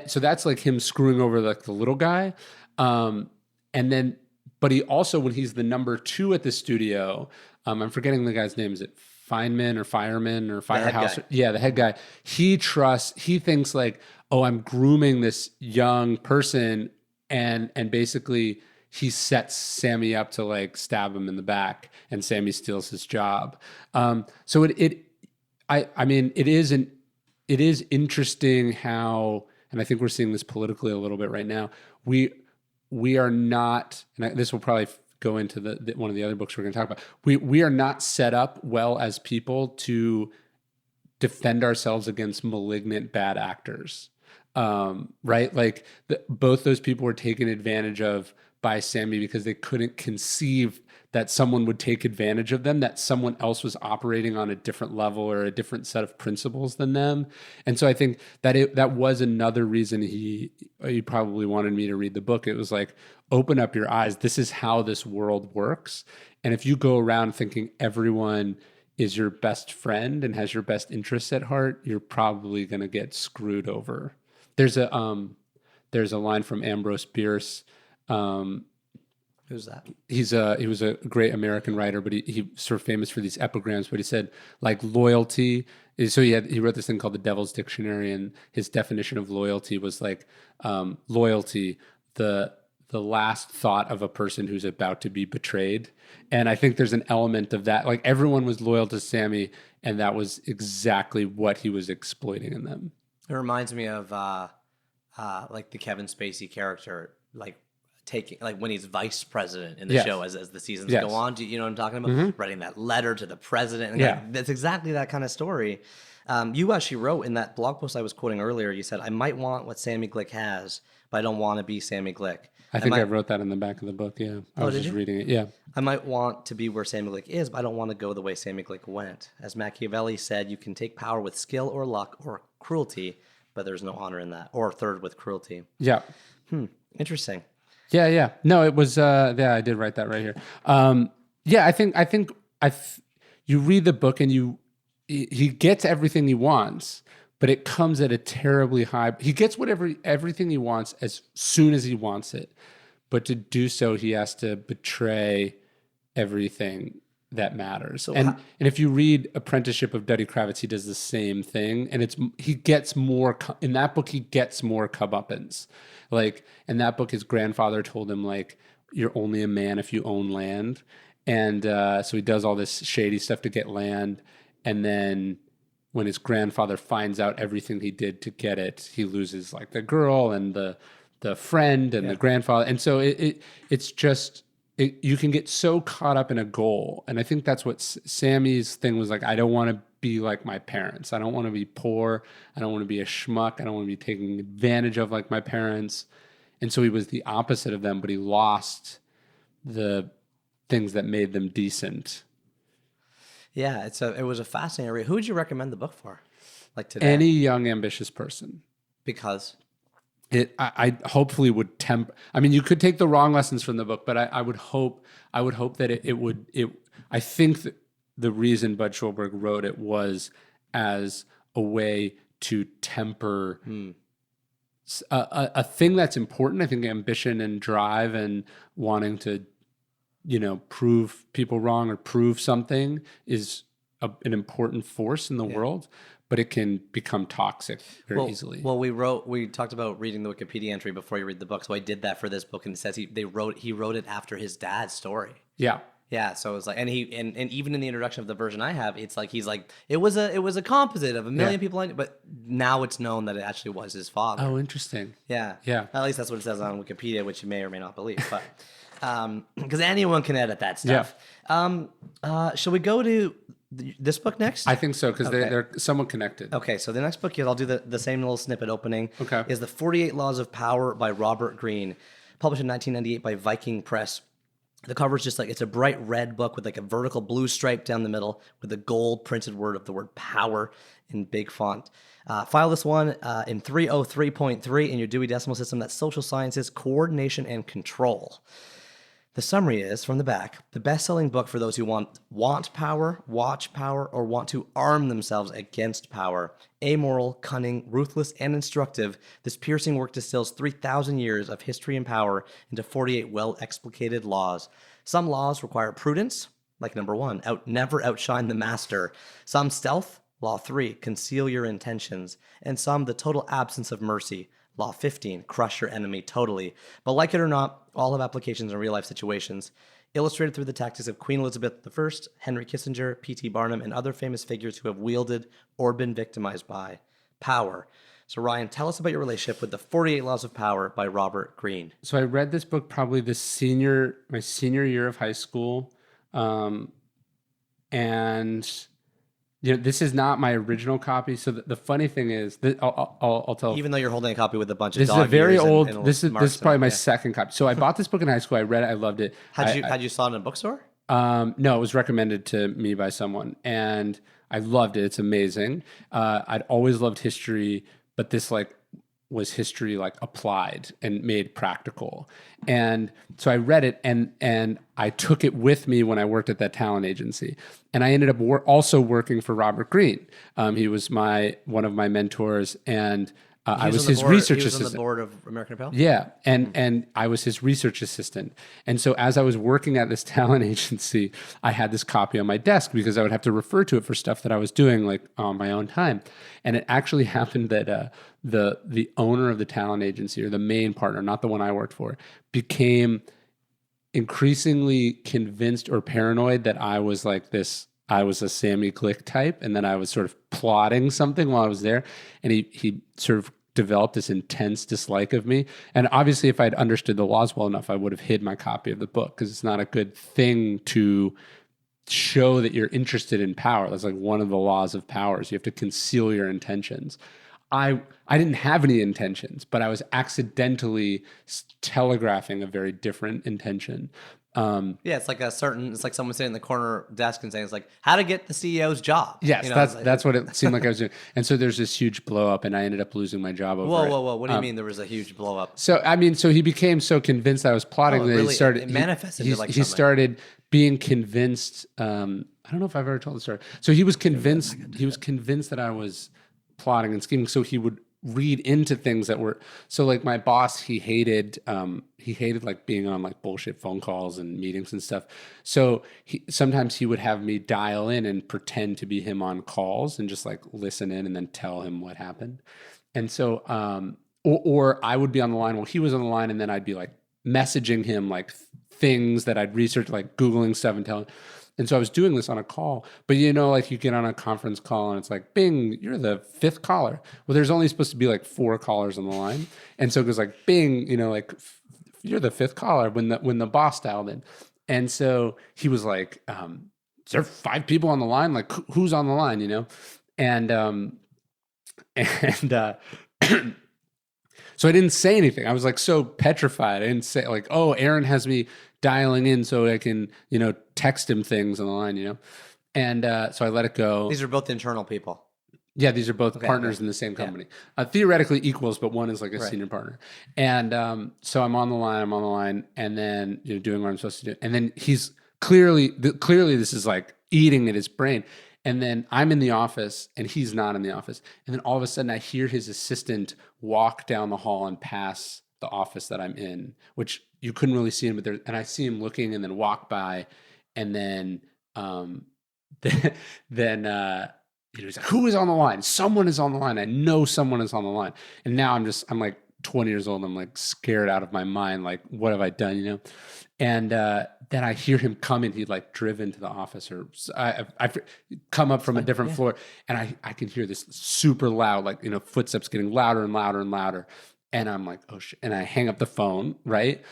so that's like him screwing over like the little guy. But he also, when he's the number 2 at the studio, I'm forgetting the guy's name. Is it Feynman or Fireman or Firehouse? Yeah, the head guy. He thinks like, oh, I'm grooming this young person, and basically he sets Sammy up to like stab him in the back, and Sammy steals his job. So it is interesting how, and I think we're seeing this politically a little bit right now. We are not, and this will probably go into one of the other books we're going to talk about. We are not set up well as people to defend ourselves against malignant bad actors, right? Like both those people were taken advantage of by Sammy because they couldn't conceive that someone would take advantage of them, that someone else was operating on a different level or a different set of principles than them. And so I think that that was another reason he probably wanted me to read the book. It was like, open up your eyes. This is how this world works. And if you go around thinking everyone is your best friend and has your best interests at heart, you're probably going to get screwed over. There's a line from Ambrose Bierce. Who's that? He was a great American writer, but he sort of famous for these epigrams. But he said, like, loyalty is, so he wrote this thing called the Devil's Dictionary, and his definition of loyalty was like, loyalty, the last thought of a person who's about to be betrayed. And I think there's an element of that. Like, everyone was loyal to Sammy, and that was exactly what he was exploiting in them. It reminds me of like the Kevin Spacey character, like when he's vice president in the show as the seasons go on. Do you know what I'm talking about? Mm-hmm. Writing that letter to the president. And that's exactly that kind of story. You actually wrote in that blog post I was quoting earlier, you said, I might want what Sammy Glick has, but I don't want to be Sammy Glick. I think I wrote that in the back of the book, yeah. I was just reading it, yeah. I might want to be where Sammy Glick is, but I don't want to go the way Sammy Glick went. As Machiavelli said, you can take power with skill or luck or cruelty, but there's no honor in that. Or third with cruelty. Yeah. Interesting. Yeah. No, it was, I did write that right here. I think you read the book and he gets everything he wants, but it comes at a terribly high, he gets everything he wants as soon as he wants it. But to do so, he has to betray everything that matters. So and if you read Apprenticeship of Duddy Kravitz, he does the same thing. And he gets more, in that book, he gets more comeuppance. Like, in that book, his grandfather told him, like, you're only a man if you own land. And so he does all this shady stuff to get land. And then when his grandfather finds out everything he did to get it, he loses, like, the girl and the friend and the grandfather. And so it's you can get so caught up in a goal. And I think that's what Sammy's thing was like, I don't want to be like my parents. I don't want to be poor. I don't want to be a schmuck. I don't want to be taken advantage of like my parents. And so he was the opposite of them, but he lost the things that made them decent. Yeah, it was a fascinating read. Who would you recommend the book for? Like today? Any young, ambitious person. Because I hopefully would I mean, you could take the wrong lessons from the book, but I would hope that it would. I think that the reason Bud Schulberg wrote it was as a way to temper a thing that's important. I think ambition and drive and wanting to, prove people wrong or prove something is an important force in the world. But it can become toxic very easily. Well, we talked about reading the Wikipedia entry before you read the book, so I did that for this book, and it says he wrote it after his dad's story. Yeah. Yeah, so it was like, and even in the introduction of the version I have, it's like he's like, it was a composite of a million people, but now it's known that it actually was his father. Oh, interesting. Yeah. Yeah. At least that's what it says on Wikipedia, which you may or may not believe, but because anyone can edit that stuff. Yeah. Shall we go to this book next? I think so, because they're somewhat connected. Okay, so the next book is, I'll do the same little snippet opening. Okay. Is The 48 Laws of Power by Robert Greene, published in 1998 by Viking Press. The cover is just like, it's a bright red book with like a vertical blue stripe down the middle with a gold printed word of the word power in big font. File this one in 303.3 in your Dewey Decimal System. That's social sciences, coordination, and control. The summary is, from the back, the best-selling book for those who want power, watch power, or want to arm themselves against power. Amoral, cunning, ruthless, and instructive, this piercing work distills 3,000 years of history and power into 48 well-explicated laws. Some laws require prudence, like number 1, never outshine the master. Some stealth, law 3, conceal your intentions. And some the total absence of mercy. Law 15, crush your enemy totally. But like it or not, all have applications in real-life situations, illustrated through the tactics of Queen Elizabeth I, Henry Kissinger, P.T. Barnum, and other famous figures who have wielded or been victimized by power. So Ryan, tell us about your relationship with The 48 Laws of Power by Robert Greene. So I read this book probably my senior year of high school. And this is not my original copy. So the funny thing is that I'll tell. Even though you're holding a copy with a bunch of this dog is a very ears old. and This is marks probably on it, my second copy. So I bought this book in high school. I read it. I loved it. Had you saw it in a bookstore? No, it was recommended to me by someone, and I loved it. It's amazing. I'd always loved history, but this was history applied and made practical. And so I read it, and I took it with me when I worked at that talent agency. And I ended up also working for Robert Greene. He was one of my mentors, and I was his research assistant. He was on the board of American Apparel? Yeah, and I was his research assistant. And so as I was working at this talent agency, I had this copy on my desk because I would have to refer to it for stuff that I was doing on my own time. And it actually happened that the owner of the talent agency, or the main partner, not the one I worked for, became increasingly convinced or paranoid that I was I was a Sammy Glick type, and then I was sort of plotting something while I was there. And he sort of developed this intense dislike of me. And obviously, if I'd understood the laws well enough, I would have hid my copy of the book, because it's not a good thing to show that you're interested in power. That's one of the laws of power, is you have to conceal your intentions. I didn't have any intentions, but I was accidentally telegraphing a very different intention. Yeah, it's like someone sitting in the corner desk and saying, it's like, how to get the CEO's job. Yes, that's what it seemed like I was doing. And so there's this huge blow up, and I ended up losing my job over it. Whoa. What do you mean there was a huge blow up? So he became so convinced I was plotting that it manifested. He started being convinced. I don't know if I've ever told the story. So he was convinced. He was convinced that I was plotting and scheming. So he would read into things that were my boss. He hated being on bullshit phone calls and meetings and stuff. So sometimes he would have me dial in and pretend to be him on calls and just listen in and then tell him what happened. And so or I would be on the line while he was on the line, and then I'd be messaging him things that I'd researched, Googling stuff and telling. And so I was doing this on a call, but you get on a conference call and it's bing, you're the fifth caller. Well, there's only supposed to be 4 callers on the line. And so it goes bing, you're the fifth caller when the boss dialed in. And so he was like, is there 5 people on the line? Like, who's on the line, you know? And so I didn't say anything. I was like so petrified. I didn't say like, oh, Aaron has me dialing in so I can, you know, text him things on the line, you know? And so I let it go. These are both internal people. Yeah, these are both partners in the same company. Theoretically equals, but one is like a senior partner. And so I'm on the line, and then, you know, doing what I'm supposed to do. And then he's clearly this is like eating at his brain. And then I'm in the office and he's not in the office. And then all of a sudden I hear his assistant walk down the hall and pass the office that I'm in, which you couldn't really see him, but and I see him looking and then walk by. And then, you know, he's like, who is on the line? Someone is on the line. I know someone is on the line. And now I'm like 20 years old. I'm like scared out of my mind. Like, what have I done, you know? And then I hear him coming. He'd like driven to the office, or I come up from a different floor, and I can hear this super loud, like, you know, footsteps getting louder and louder and louder. And I'm like, oh shit. And I hang up the phone, right?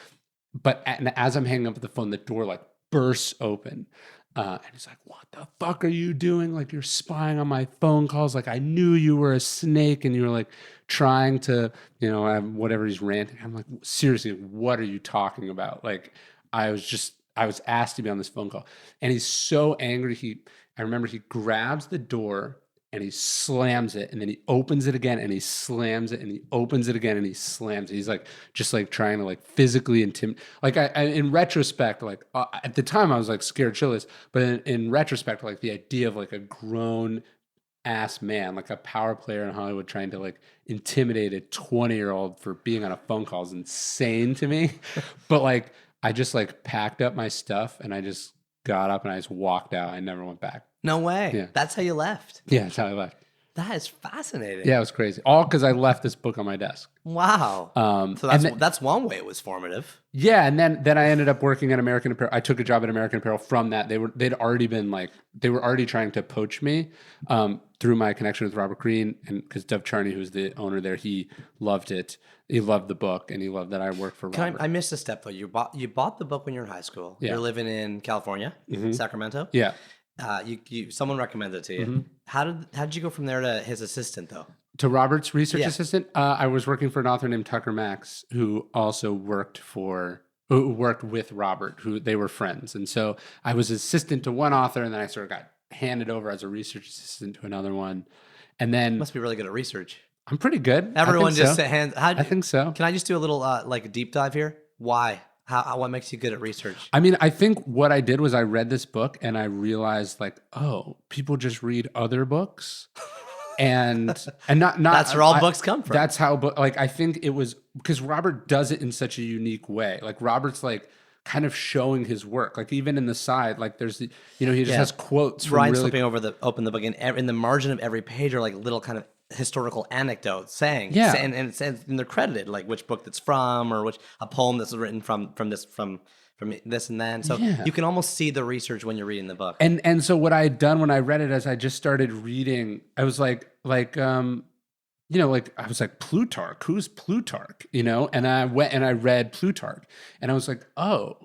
But as I'm hanging up the phone, the door like bursts open. And he's like, what the fuck are you doing? Like, you're spying on my phone calls. Like, I knew you were a snake and you were like trying to, you know, whatever he's ranting. I'm like, seriously, what are you talking about? Like, I was asked to be on this phone call. And he's so angry. I remember he grabs the door and he slams it, and then he opens it again and he slams it, and he opens it again and he slams it. He's like, just like trying to like physically intimidate. Like I in retrospect, like at the time I was like scared shitless, but in retrospect, like the idea of like a grown ass man, like a power player in Hollywood trying to like intimidate a 20-year-old for being on a phone call is insane to me. But like, I just like packed up my stuff and I just got up and I just walked out. I never went back. No way. Yeah. That's how you left. Yeah, that's how I left. That is fascinating. Yeah, it was crazy. All because I left this book on my desk. Wow. So that's one way it was formative. Yeah, and then I ended up working at American Apparel. I took a job at American Apparel from that. They were already trying to poach me through my connection with Robert Greene, and because Dov Charney, who's the owner there, he loved it. He loved the book, and he loved that I worked for Robert. I missed a step though. You bought the book when you were in high school. Yeah. You're living in California, Sacramento. Yeah. Someone recommended it to you. Mm-hmm. How did you go from there to his assistant though? To Robert's research assistant, I was working for an author named Tucker Max, who also worked with Robert, who they were friends. And so I was assistant to one author, and then I sort of got handed over as a research assistant to another one. And then You must be really good at research. I'm pretty good. Everyone just so. hands. I think so. Can I just do a little like a deep dive here? Why? What makes you good at research? I mean, I think what I did was I read this book and I realized like, oh, people just read other books. And not that's where all books come from. That's how like I think it was because Robert does it in such a unique way. Like Robert's like kind of showing his work. Like even in the side, like there's the, you know, he just has quotes from Ryan's really flipping open the book, and in the margin of every page are like little kind of historical anecdotes saying, and it says, and they're credited like which book that's from, or which a poem that's written from this and that. So you can almost see the research when you're reading the book. And so what I had done when I read it is I just started reading. I was like you know, like I was like, Plutarch, who's Plutarch? You know, and I went and I read Plutarch, and I was like, oh,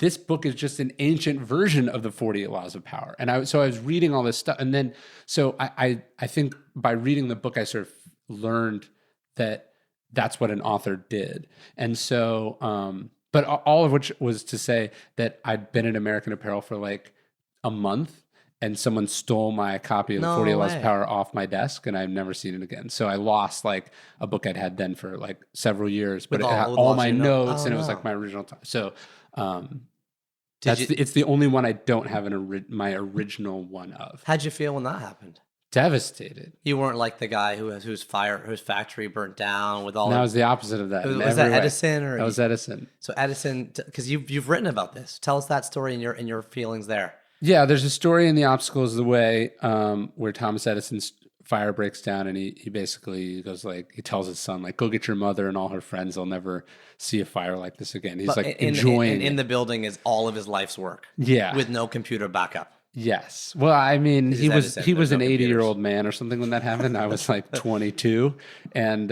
this book is just an ancient version of the 48 Laws of Power. And so I was reading all this stuff, and then so I think by reading the book I sort of learned that that's what an author did. And so but all of which was to say that I'd been at American Apparel for like a month, and someone stole my copy of the 48 Laws of Power off my desk, and I've never seen it again. So I lost like a book I'd had then for like several years, but it had all my notes, and it was like my original time. So it's the only one I don't have my original one of. How'd you feel when that happened? Devastated. You weren't like the guy whose factory burnt down with all. No, it was the opposite of that. Was that Edison or? That was Edison. So Edison, because you've written about this. Tell us that story and your feelings there. Yeah, there's a story in The Obstacle is the Way where Thomas Edison's fire breaks down, and he basically goes like, he tells his son like, go get your mother and all her friends. They'll never see a fire like this again. He's like enjoying. In the building is all of his life's work. Yeah, with no computer backup. Yes. Well, I mean, he was an 80-year-old man or something when that happened. I was like 22, and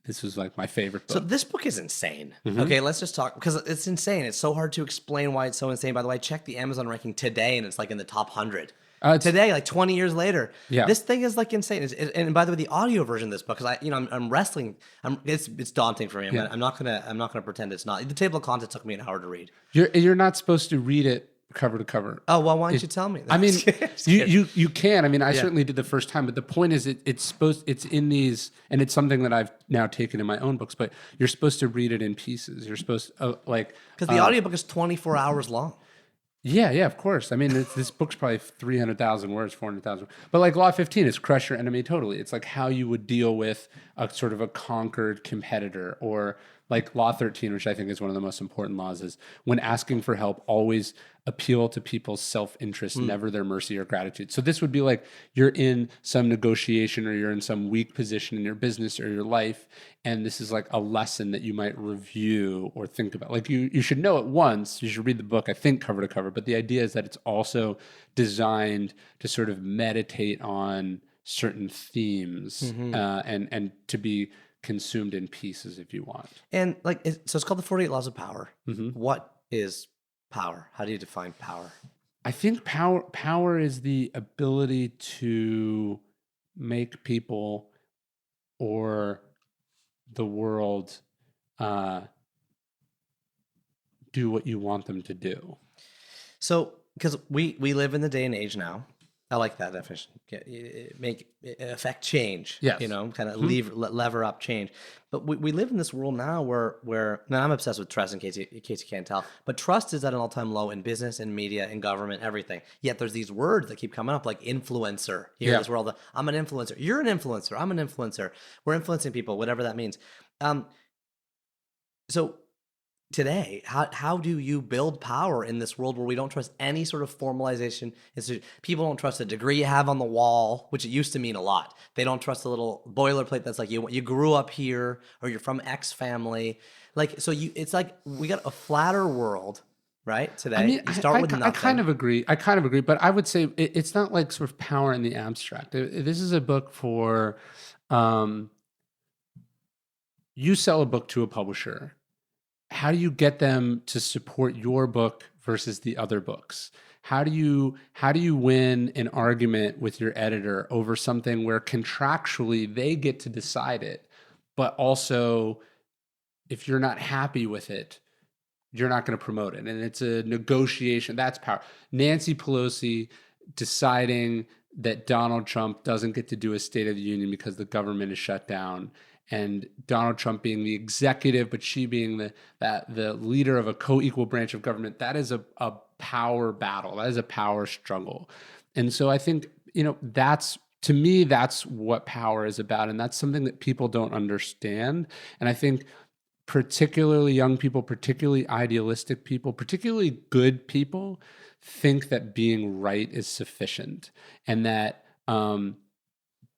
this was like my favorite So book. this book is insane. Okay, let's just talk, because it's insane. It's so hard to explain why it's so insane. By the way, I checked the Amazon ranking today, and it's like in the top 100. Today, like 20 years later, Yeah. this thing is like insane. And by the way, the audio version of this book, because I'm wrestling. It's daunting for me. I'm not gonna pretend it's not. The table of contents took me an hour to read. You're not supposed to read it cover to cover. Oh well, why don't you tell me? I mean, Just kidding. you can. I mean, I certainly did the first time, but the point is, it's in these, and it's something that I've now taken in my own books. But you're supposed to read it in pieces. You're supposed to because the audiobook is 24 hours long. Yeah, of course. I mean, this book's probably 300,000 words, 400,000. But like Law 15 is crush your enemy totally. It's like how you would deal with a sort of a conquered competitor, or like Law 13, which I think is one of the most important laws, is when asking for help, always appeal to people's self-interest, never their mercy or gratitude. So this would be like you're in some negotiation, or you're in some weak position in your business or your life, and this is like a lesson that you might review or think about. Like you should know it once. You should read the book, I think, cover to cover. But the idea is that it's also designed to sort of meditate on certain themes and to be consumed in pieces if you want. And so it's called the 48 Laws of Power. What is power? How do you define power? I think power is the ability to make people or the world do what you want them to do. So, because we live in the day and age now. I like that definition. Affect change. Yes. Kind of lever up change. But we live in this world now where now I'm obsessed with trust, in case you can't tell. But trust is at an all-time low in business, in media, in government, everything. Yet there's these words that keep coming up, like influencer. You hear this world. I'm an influencer. You're an influencer. I'm an influencer. We're influencing people, whatever that means. So today, how do you build power in this world where we don't trust any sort of formalization? People don't trust a degree you have on the wall, which it used to mean a lot. They don't trust a little boilerplate that's like you grew up here, or you're from X family. It's like we got a flatter world, right? Today, I mean, you start with nothing. I kind of agree, but I would say it's not like sort of power in the abstract. This is a book for you sell a book to a publisher. How do you get them to support your book versus the other books? How do you win an argument with your editor over something where contractually they get to decide it, but also if you're not happy with it, you're not going to promote it? And it's a negotiation. That's power. Nancy Pelosi deciding that Donald Trump doesn't get to do a State of the Union because the government is shut down, and Donald Trump being the executive, but she being the leader of a co-equal branch of government. That is a power battle. That is a power struggle. And so I think, to me, that's what power is about. And that's something that people don't understand. And I think particularly young people, particularly idealistic people, particularly good people, think that being right is sufficient, and that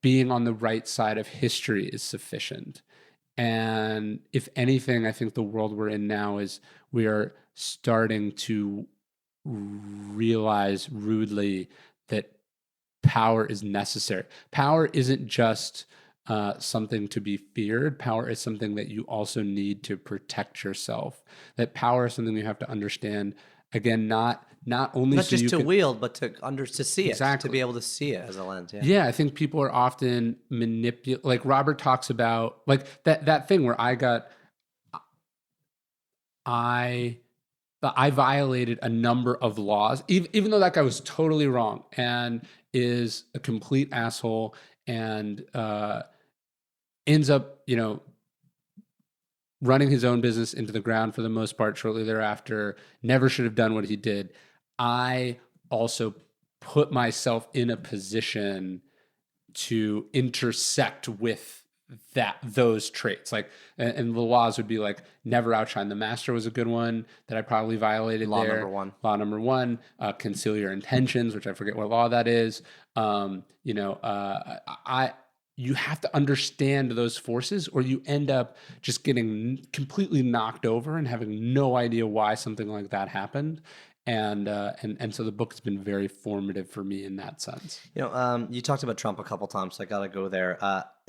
being on the right side of history is sufficient. And if anything, I think the world we're in now is we are starting to realize rudely that power is necessary. Power isn't just something to be feared. Power is something that you also need to protect yourself. That power is something you have to understand. Again, not only not so just you to can wield, but to see Exactly. it, to be able to see it as a lens. Yeah, I think people are often like Robert talks about, like that thing where I violated a number of laws, even though that guy was totally wrong and is a complete asshole and ends up, running his own business into the ground for the most part shortly thereafter, never should have done what he did. I also put myself in a position to intersect with those traits. Like, and the laws would be like, never outshine the master was a good one that I probably violated. Law there. number one. Law number one, conceal your intentions, which I forget what law that is. You have to understand those forces, or you end up just getting completely knocked over and having no idea why something like that happened. And so the book has been very formative for me in that sense. You talked about Trump a couple times, so I got to go there.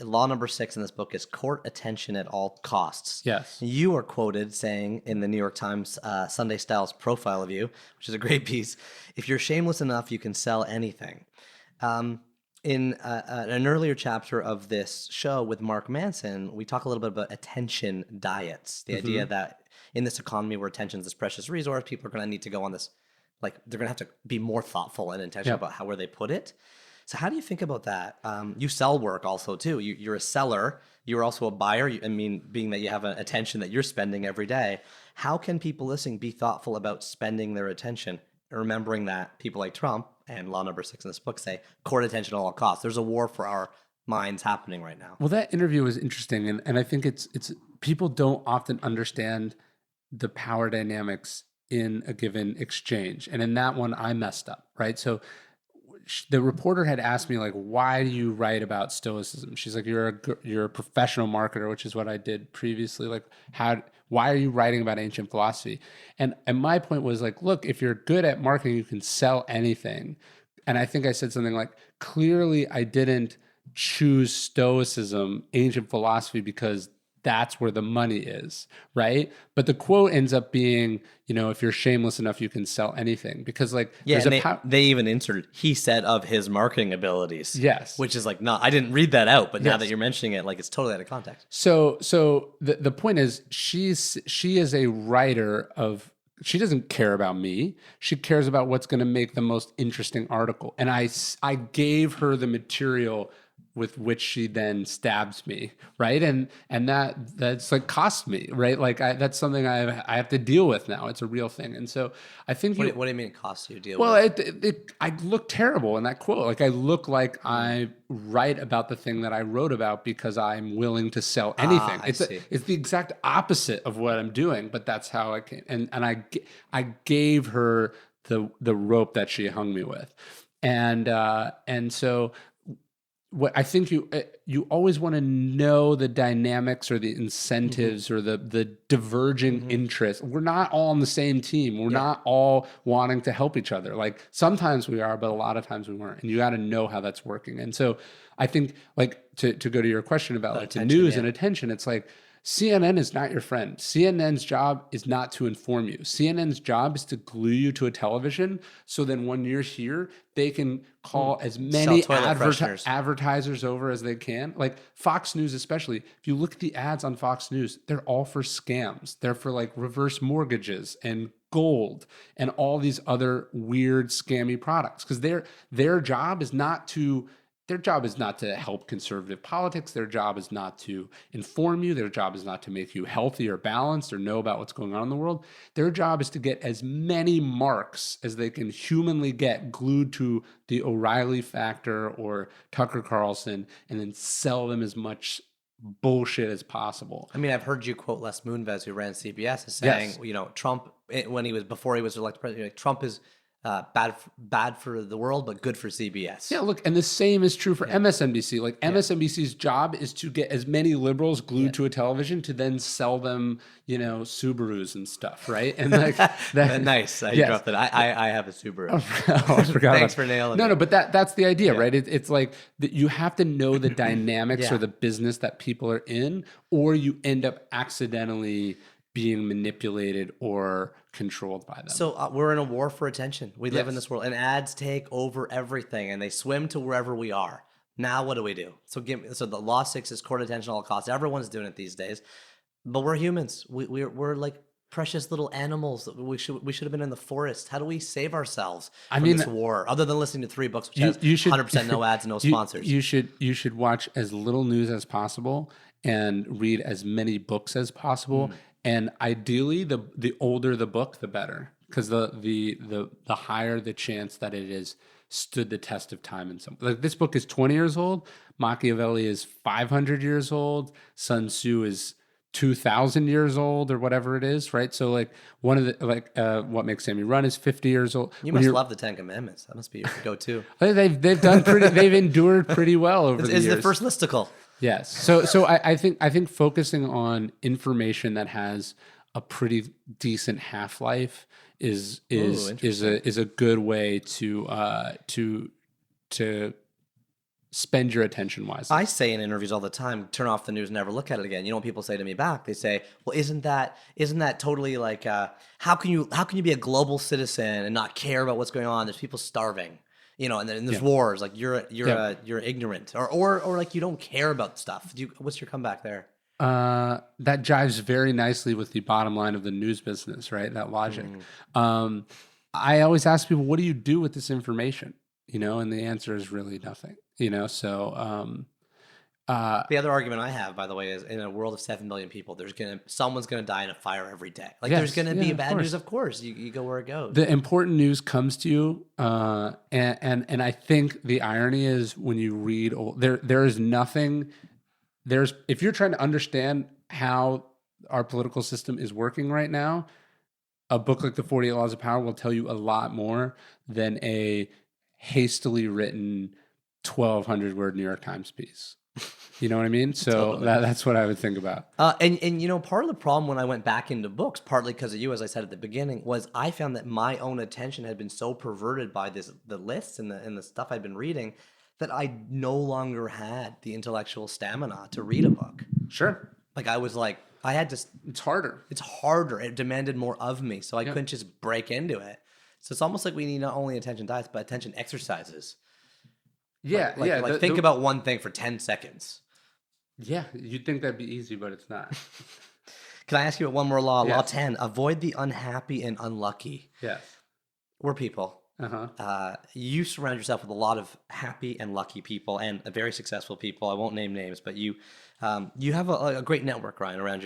Law number 6 in this book is court attention at all costs. Yes. You are quoted saying in the New York Times Sunday Styles profile of you, which is a great piece, if you're shameless enough, you can sell anything. In an earlier chapter of this show with Mark Manson, we talk a little bit about attention diets, the idea that in this economy where attention is this precious resource, people are going to need to go on this, like they're going to have to be more thoughtful and intentional about where they put it. So how do you think about that? You sell work also too. You're a seller. You're also a buyer. Being that you have an attention that you're spending every day, how can people listening be thoughtful about spending their attention, remembering that people like Trump and law number 6 in this book say court attention at all costs? There's a war for our minds happening right now. Well, that interview was interesting, and I think it's people don't often understand the power dynamics in a given exchange, and in that one I messed up, right? So the reporter had asked me, like, why do you write about Stoicism? She's like, you're a professional marketer, which is what I did previously. Like, why are you writing about ancient philosophy? And my point was like, look, if you're good at marketing, you can sell anything. And I think I said something like, clearly I didn't choose Stoicism, ancient philosophy, because that's where the money is, right? But the quote ends up being, if you're shameless enough, you can sell anything. Because they even inserted, he said of his marketing abilities. Yes. Which is like, no, I didn't read that out, but now that you're mentioning it, like it's totally out of context. So the point is, she is a writer of, she doesn't care about me. She cares about what's going to make the most interesting article. And I gave her the material with which she then stabs me, right? And that's like cost me, right? Like that's something I have to deal with now. It's a real thing. And so I think what do you mean it costs you to deal with? Well, I look terrible in that quote. Like I look like I write about the thing that I wrote about because I'm willing to sell anything. It's the exact opposite of what I'm doing, but that's how I came. And I gave her the rope that she hung me with. And so what I think you always want to know the dynamics or the incentives or the diverging interests. We're not all on the same team. We're not all wanting to help each other. Like sometimes we are, but a lot of times we weren't. And you got to know how that's working. And so I think, like to go to your question about like the news and attention, it's like CNN is not your friend. CNN's job is not to inform you. CNN's job is to glue you to a television so then when you're here, they can call as many advertisers over as they can. Like Fox News especially, if you look at the ads on Fox News, they're all for scams. They're for like reverse mortgages and gold and all these other weird scammy products because their job is not to help conservative politics. Their job is not to inform you. Their job is not to make you healthy or balanced or know about what's going on in the world. Their job is to get as many marks as they can humanly get glued to the O'Reilly factor or Tucker Carlson and then sell them as much bullshit as possible. I mean, I've heard you quote Les Moonves, who ran CBS, as saying, Trump, before he was elected president, Trump is bad for the world, but good for CBS. Yeah, look, and the same is true for MSNBC. Like MSNBC's job is to get as many liberals glued to a television to then sell them, Subarus and stuff, right? And like that. Nice. I dropped that. I have a Subaru. I forgot. Thanks for nailing it. No, but that's the idea, right? It's like you have to know the dynamics or the business that people are in, or you end up accidentally being manipulated or controlled by them. So we're in a war for attention. We live in this world, and ads take over everything, and they swim to wherever we are. Now, what do we do? So the law 6 is court attention at all costs. Everyone's doing it these days, but we're humans. We're like precious little animals. We should have been in the forest. How do we save ourselves from this war? Other than listening to 3 books, which has 100% no ads and no sponsors. You should watch as little news as possible and read as many books as possible. And ideally, the older the book, the better, because the higher the chance that it has stood the test of time. In some, like this book is 20 years old, Machiavelli is 500 years old, Sun Tzu is 2,000 years old, or whatever it is, right? So like one of the What Makes Sammy Run is 50 years old. You must love the 10 Commandments. That must be your go-to. They've done they've endured pretty well over the years. It's the first listicle. Yes. So I think focusing on information that has a pretty decent half-life is interesting. a good way to spend your attention wisely. I say in interviews all the time, turn off the news, never look at it again. You know what people say to me back? They say, "Well, isn't that totally like how can you be a global citizen and not care about what's going on? There's people starving, you know, and then there's wars. Like you're ignorant or like you don't care about stuff. What's your comeback there?" That jives very nicely with the bottom line of the news business, right? That logic. I always ask people, what do you do with this information? You know, and the answer is really nothing, you know? So, The other argument I have, by the way, is in a world of 7 billion people, someone's gonna die in a fire every day. Like Yes, there's gonna be of bad course. news, of course. You go where it goes. The important news comes to you, and I think the irony is when you read, there is nothing. If you're trying to understand how our political system is working right now, a book like The 48 Laws of Power will tell you a lot more than a hastily written 1,200 word New York Times piece. You know what I mean? So Totally. that's what I would think about. And you know, part of the problem when I went back into books, partly because of you, as I said at the beginning, was I found that my own attention had been so perverted by the lists and the stuff I'd been reading that I no longer had the intellectual stamina to read a book. Sure. Like I was like, I had to. It's harder. It's harder. It demanded more of me, so I couldn't just break into it. So it's almost like we need not only attention diets, but attention exercises. Yeah. Like think about one thing for 10 seconds. Yeah. You'd think that'd be easy, but it's not. Can I ask you one more law? Yes. Law 10, avoid the unhappy and unlucky. Yes. We're people. Uh-huh. You surround yourself with a lot of happy and lucky people and very successful people. I won't name names, but you have a great network, Ryan, around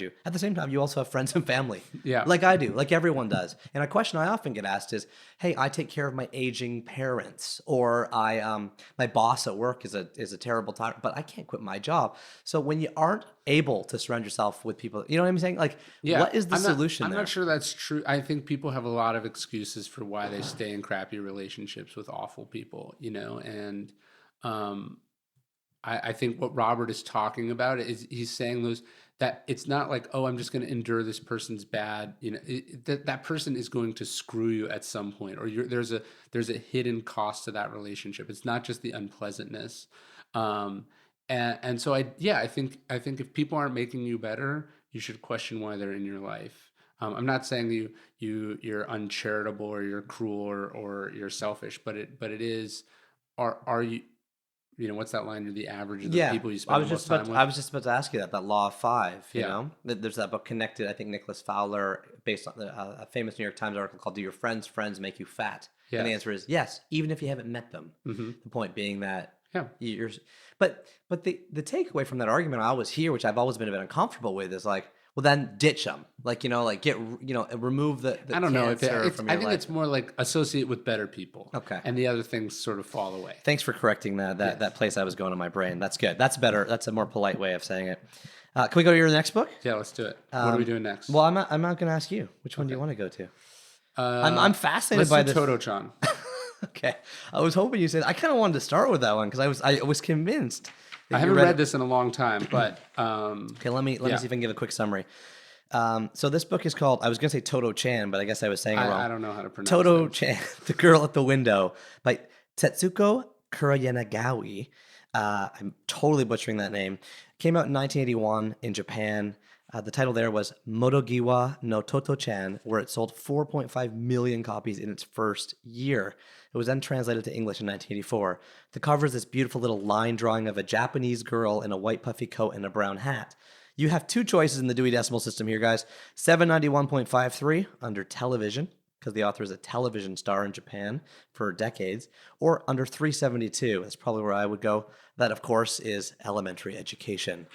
you. At the same time, you also have friends and family. Yeah. Like I do, like everyone does. And a question I often get asked is, "Hey, I take care of my aging parents," or my boss at work is a terrible tyrant, but I can't quit my job." So when you aren't able to surround yourself with people, you know what I'm saying? Like, what is the solution I'm there? not sure that's true. I think people have a lot of excuses for why they stay in crappy relationships with awful people, you know, and I think what Robert is talking about is he's saying that it's not like, oh, I'm just going to endure this person's bad, you know, that person is going to screw you at some point, or there's a hidden cost to that relationship. It's not just the unpleasantness. And so I think if people aren't making you better, you should question why they're in your life. I'm not saying you're uncharitable or you're cruel or you're selfish, but it is, are you, you know, what's that line? You're the average of the people you spend the most time with. I was just about to ask you that law of 5, you Yeah. know? There's that book Connected, I think Nicholas Fowler, based on a famous New York Times article called "Do Your Friends' Friends Make You Fat?" Yes. And the answer is yes, even if you haven't met them. Mhm. The point being that Yeah. you're, but the takeaway from that argument I always hear, which I've always been a bit uncomfortable with, is like, well, then ditch them. Like, you know, like remove the I don't know. cancer from your I think life. it's more like associate with better people. Okay. And the other things sort of fall away. Thanks for correcting that place I was going in my brain. That's good. That's better. That's a more polite way of saying it. Can we go to your next book? Yeah, let's do it. What are we doing next? Well, I'm not going to ask you. Which one do you want to go to? I'm fascinated let's by do this. Toto-chan. Okay, I was hoping you said. I kind of wanted to start with that one because I was convinced. that I you haven't read this in a long time, but Okay, let me see if I can give a quick summary. So this book is called. I was going to say Toto-chan, but I guess I was saying it wrong. I don't know how to pronounce Toto-chan, The Girl at the Window by Tetsuko Kuroyanagawa. I'm totally butchering that name. Came out in 1981 in Japan. The title there was Motogiwa no Toto-chan, where it sold 4.5 million copies in its first year. It was then translated to English in 1984. The cover is this beautiful little line drawing of a Japanese girl in a white puffy coat and a brown hat. You have two choices in the Dewey Decimal System here, guys. 791.53 under television, because the author is a television star in Japan for decades, or under 372. That's probably where I would go. That, of course, is elementary education.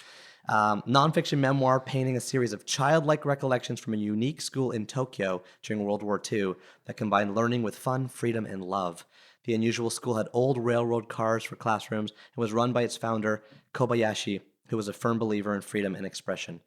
Nonfiction memoir painting a series of childlike recollections from a unique school in Tokyo during World War II that combined learning with fun, freedom, and love. The unusual school had old railroad cars for classrooms and was run by its founder, Kobayashi, who was a firm believer in freedom and expression.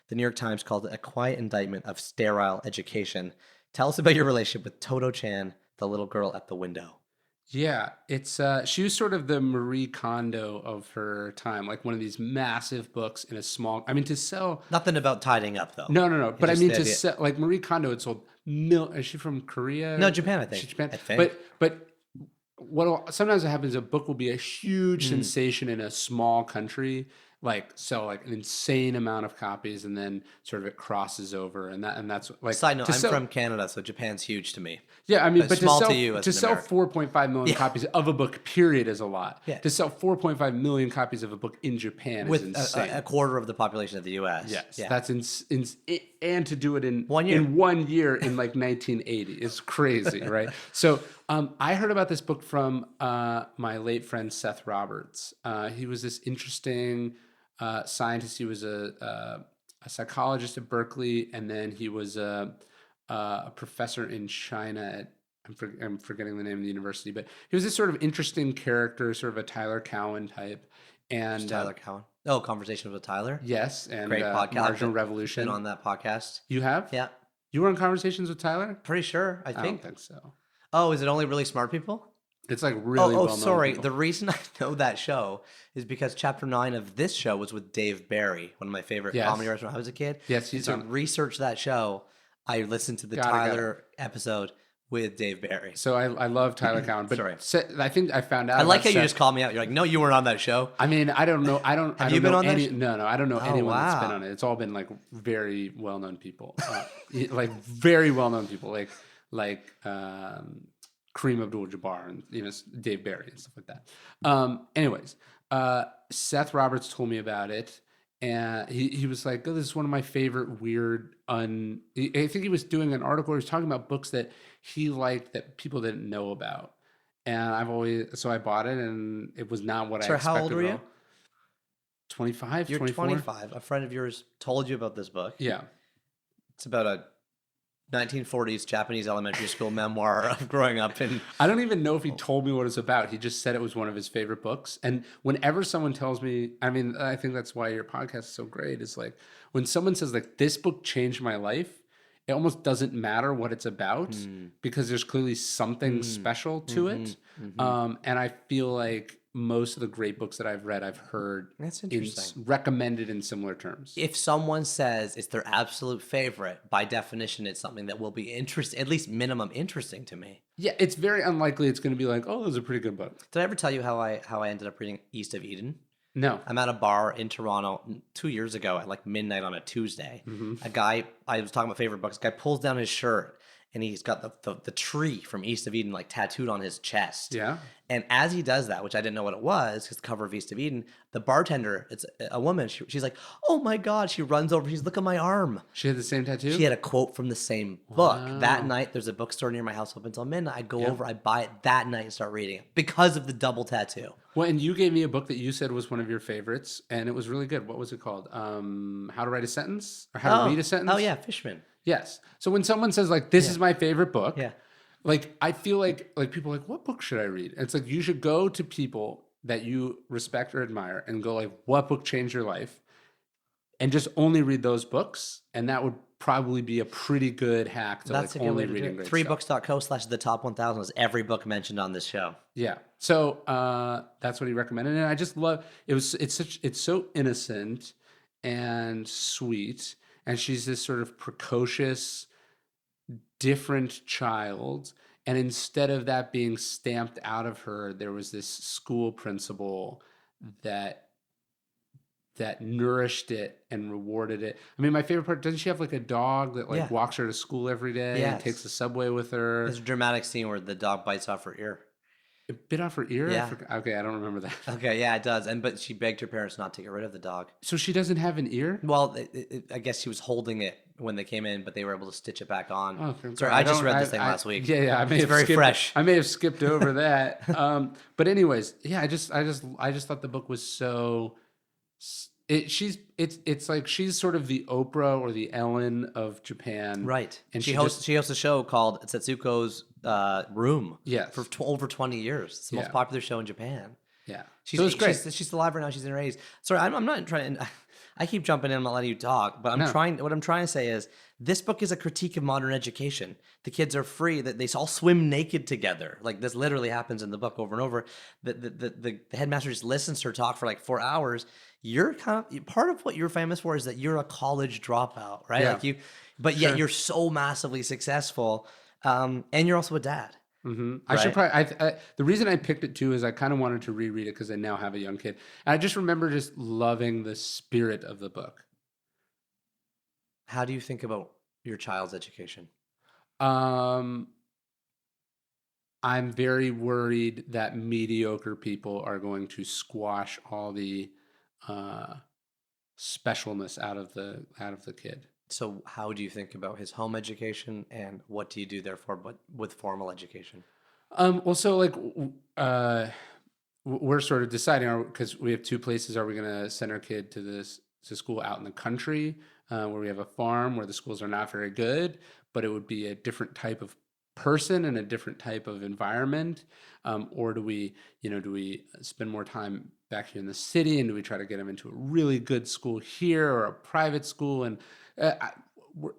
The New York Times called it a quiet indictment of sterile education. Tell us about your relationship with Toto-chan, the little girl at the window. Yeah, it's she was sort of the Marie Kondo of her time, like one of these massive books in a small. I mean, to sell. Nothing about tidying up though. No. But I just mean, the to idea. sell like Marie Kondo had sold mil. Is she from Korea? No, Japan, I think. She's Japan. I think. But sometimes what happens is a book will be a huge sensation in a small country, like sell like an insane amount of copies, and then sort of it crosses over, and that's like. Side note, to I'm sell- from Canada, so Japan's huge to me. Yeah, I mean, but small to sell, to you as to an sell American. 4.5 million copies of a book, period, is a lot. Yeah. To sell 4.5 million copies of a book in Japan With is insane. a quarter of the population of the U.S. Yes, Yeah. that's and to do it in 1 year. in 1 year in like 1980 is crazy, right? So I heard about this book from my late friend Seth Roberts. He was this interesting scientist. He was a psychologist at Berkeley, and then he was a professor in China at I'm forgetting the name of the university, but he was this sort of interesting character, sort of a Tyler Cowen type. And Tyler Cowen. Oh, Conversations with Tyler. yes, and Great podcast. Marginal Been Revolution. on that podcast. You have? Yeah, You were on Conversations with Tyler? pretty sure. I I don't think. think so. Oh, is it only really smart people? It's like really Oh, well-known sorry. people. The reason I know that show is because chapter 9 of this show was with Dave Barry, one of my favorite Yes. comedy writers when I was a kid. Yes, And he's to on. research that show, I listened to the Got it, got it. Tyler episode with Dave Barry. So I love Tyler Cowen, but Sorry. I think I found out. I like about how you Seth- just called me out. You're like, no, you weren't on that show. I mean, I don't know. I don't. Have I you don't been know on that any, sh- No, I don't know anyone that's been wow. on it. It's all been like very well-known people, like very well-known people, like Kareem Abdul-Jabbar and Dave Barry and stuff like that. Anyways, Seth Roberts told me about it, and he was like, "Oh, this is one of my favorite weird." I think he was doing an article where he was talking about books that he liked that people didn't know about, and so I bought it, and it was not what I Sorry, expected. how old were at you? all. 25, You're 24? 25. A friend of yours told you about this book. Yeah. It's about a 1940s Japanese elementary school memoir of growing up in. I don't even know if he told me what it's about. He just said it was one of his favorite books. And whenever someone tells me, I mean, I think that's why your podcast is so great. Is like when someone says like this book changed my life, it almost doesn't matter what it's about because there's clearly something special to it. And I feel like most of the great books that I've read, I've heard That's interesting. recommended in similar terms. If someone says it's their absolute favorite, by definition, it's something that will be interesting, at least minimum interesting to me. Yeah, it's very unlikely it's going to be like, oh, it was a pretty good book. Did I ever tell you how I ended up reading East of Eden? No. I'm at a bar in Toronto 2 years ago at like midnight on a Tuesday. A guy, I was talking about favorite books, a guy pulls down his shirt and he's got the tree from East of Eden like tattooed on his chest. Yeah. And as he does that, which I didn't know what it was, because the cover of East of Eden, the bartender, it's a woman, she's like, oh my God, she runs over, she's, look at my arm. She had the same tattoo? She had a quote from the same book. That night, there's a bookstore near my house open until midnight. I'd go over, I'd buy it that night and start reading it because of the double tattoo. Well, and you gave me a book that you said was one of your favorites, and it was really good. What was it called? How to Write a Sentence? Or How to Read a Sentence? Oh, yeah, Fishman. Yes. So when someone says, like, this is my favorite book, Yeah. like, I feel like people are like, what book should I read? And it's like, you should go to people that you respect or admire and go, like, what book changed your life? And just only read those books, and that would probably be a pretty good hack to That's like a good only way to reading do great it. stuff. Freebooks.co/the top 1000 is every book mentioned on this show. Yeah. So that's what he recommended. And I just love it's so innocent and sweet. And she's this sort of precocious, different child. And instead of that being stamped out of her, there was this school principal that nourished it and rewarded it. I mean, my favorite part, doesn't she have like a dog that like Yeah. walks her to school every day and Yes. takes the subway with her? There's a dramatic scene where the dog bites off her ear. It bit off her ear? Yeah. Okay, I don't remember that. Okay, yeah, it does. But she begged her parents not to get rid of the dog. So she doesn't have an ear? Well, I guess she was holding it when they came in, but they were able to stitch it back on. Oh, okay. Sorry, I just read this thing last week. Yeah, I may It's have very skipped, fresh. I may have skipped over that. But anyways, yeah, I just thought the book was so. It's like she's sort of the Oprah or the Ellen of Japan, Right. And she hosts a show called Setsuko's Room. Yes. For over 20 years. It's the most Yeah. popular show in Japan. Yeah, She's, so it's great. She's alive right now. She's in her 80s. Sorry, I'm not trying. I keep jumping in. I'm not letting you talk, but what I'm trying to say is This book is a critique of modern education. The kids are free, that they all swim naked together. Like this literally happens in the book over and over. The headmaster just listens to her talk for like 4 hours. You're part of what you're famous for is that you're a college dropout, right? Yeah. But yet you're so massively successful, and you're also a dad. Mm-hmm. Right? I should probably. The reason I picked it too is I kind of wanted to reread it because I now have a young kid, and I just remember just loving the spirit of the book. How do you think about your child's education? I'm very worried that mediocre people are going to squash all the specialness out of the kid. So how do you think about his home education, and what do you do therefore but with formal education? Well, so like we're sort of deciding, because we have two places. Are we going to send our kid to school out in the country, where we have a farm where the schools are not very good, but it would be a different type of person and a different type of environment, or do we spend more time back here in the city, and do we try to get them into a really good school here or a private school? And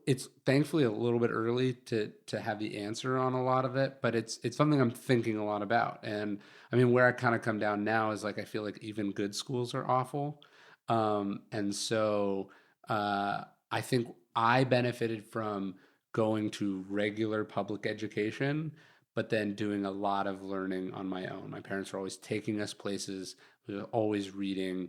it's thankfully a little bit early to have the answer on a lot of it, but it's something I'm thinking a lot about. And I mean, where I kind of come down now is like I feel like even good schools are awful. And so I think I benefited from going to regular public education, but then doing a lot of learning on my own. My parents were always taking us places, we were always reading.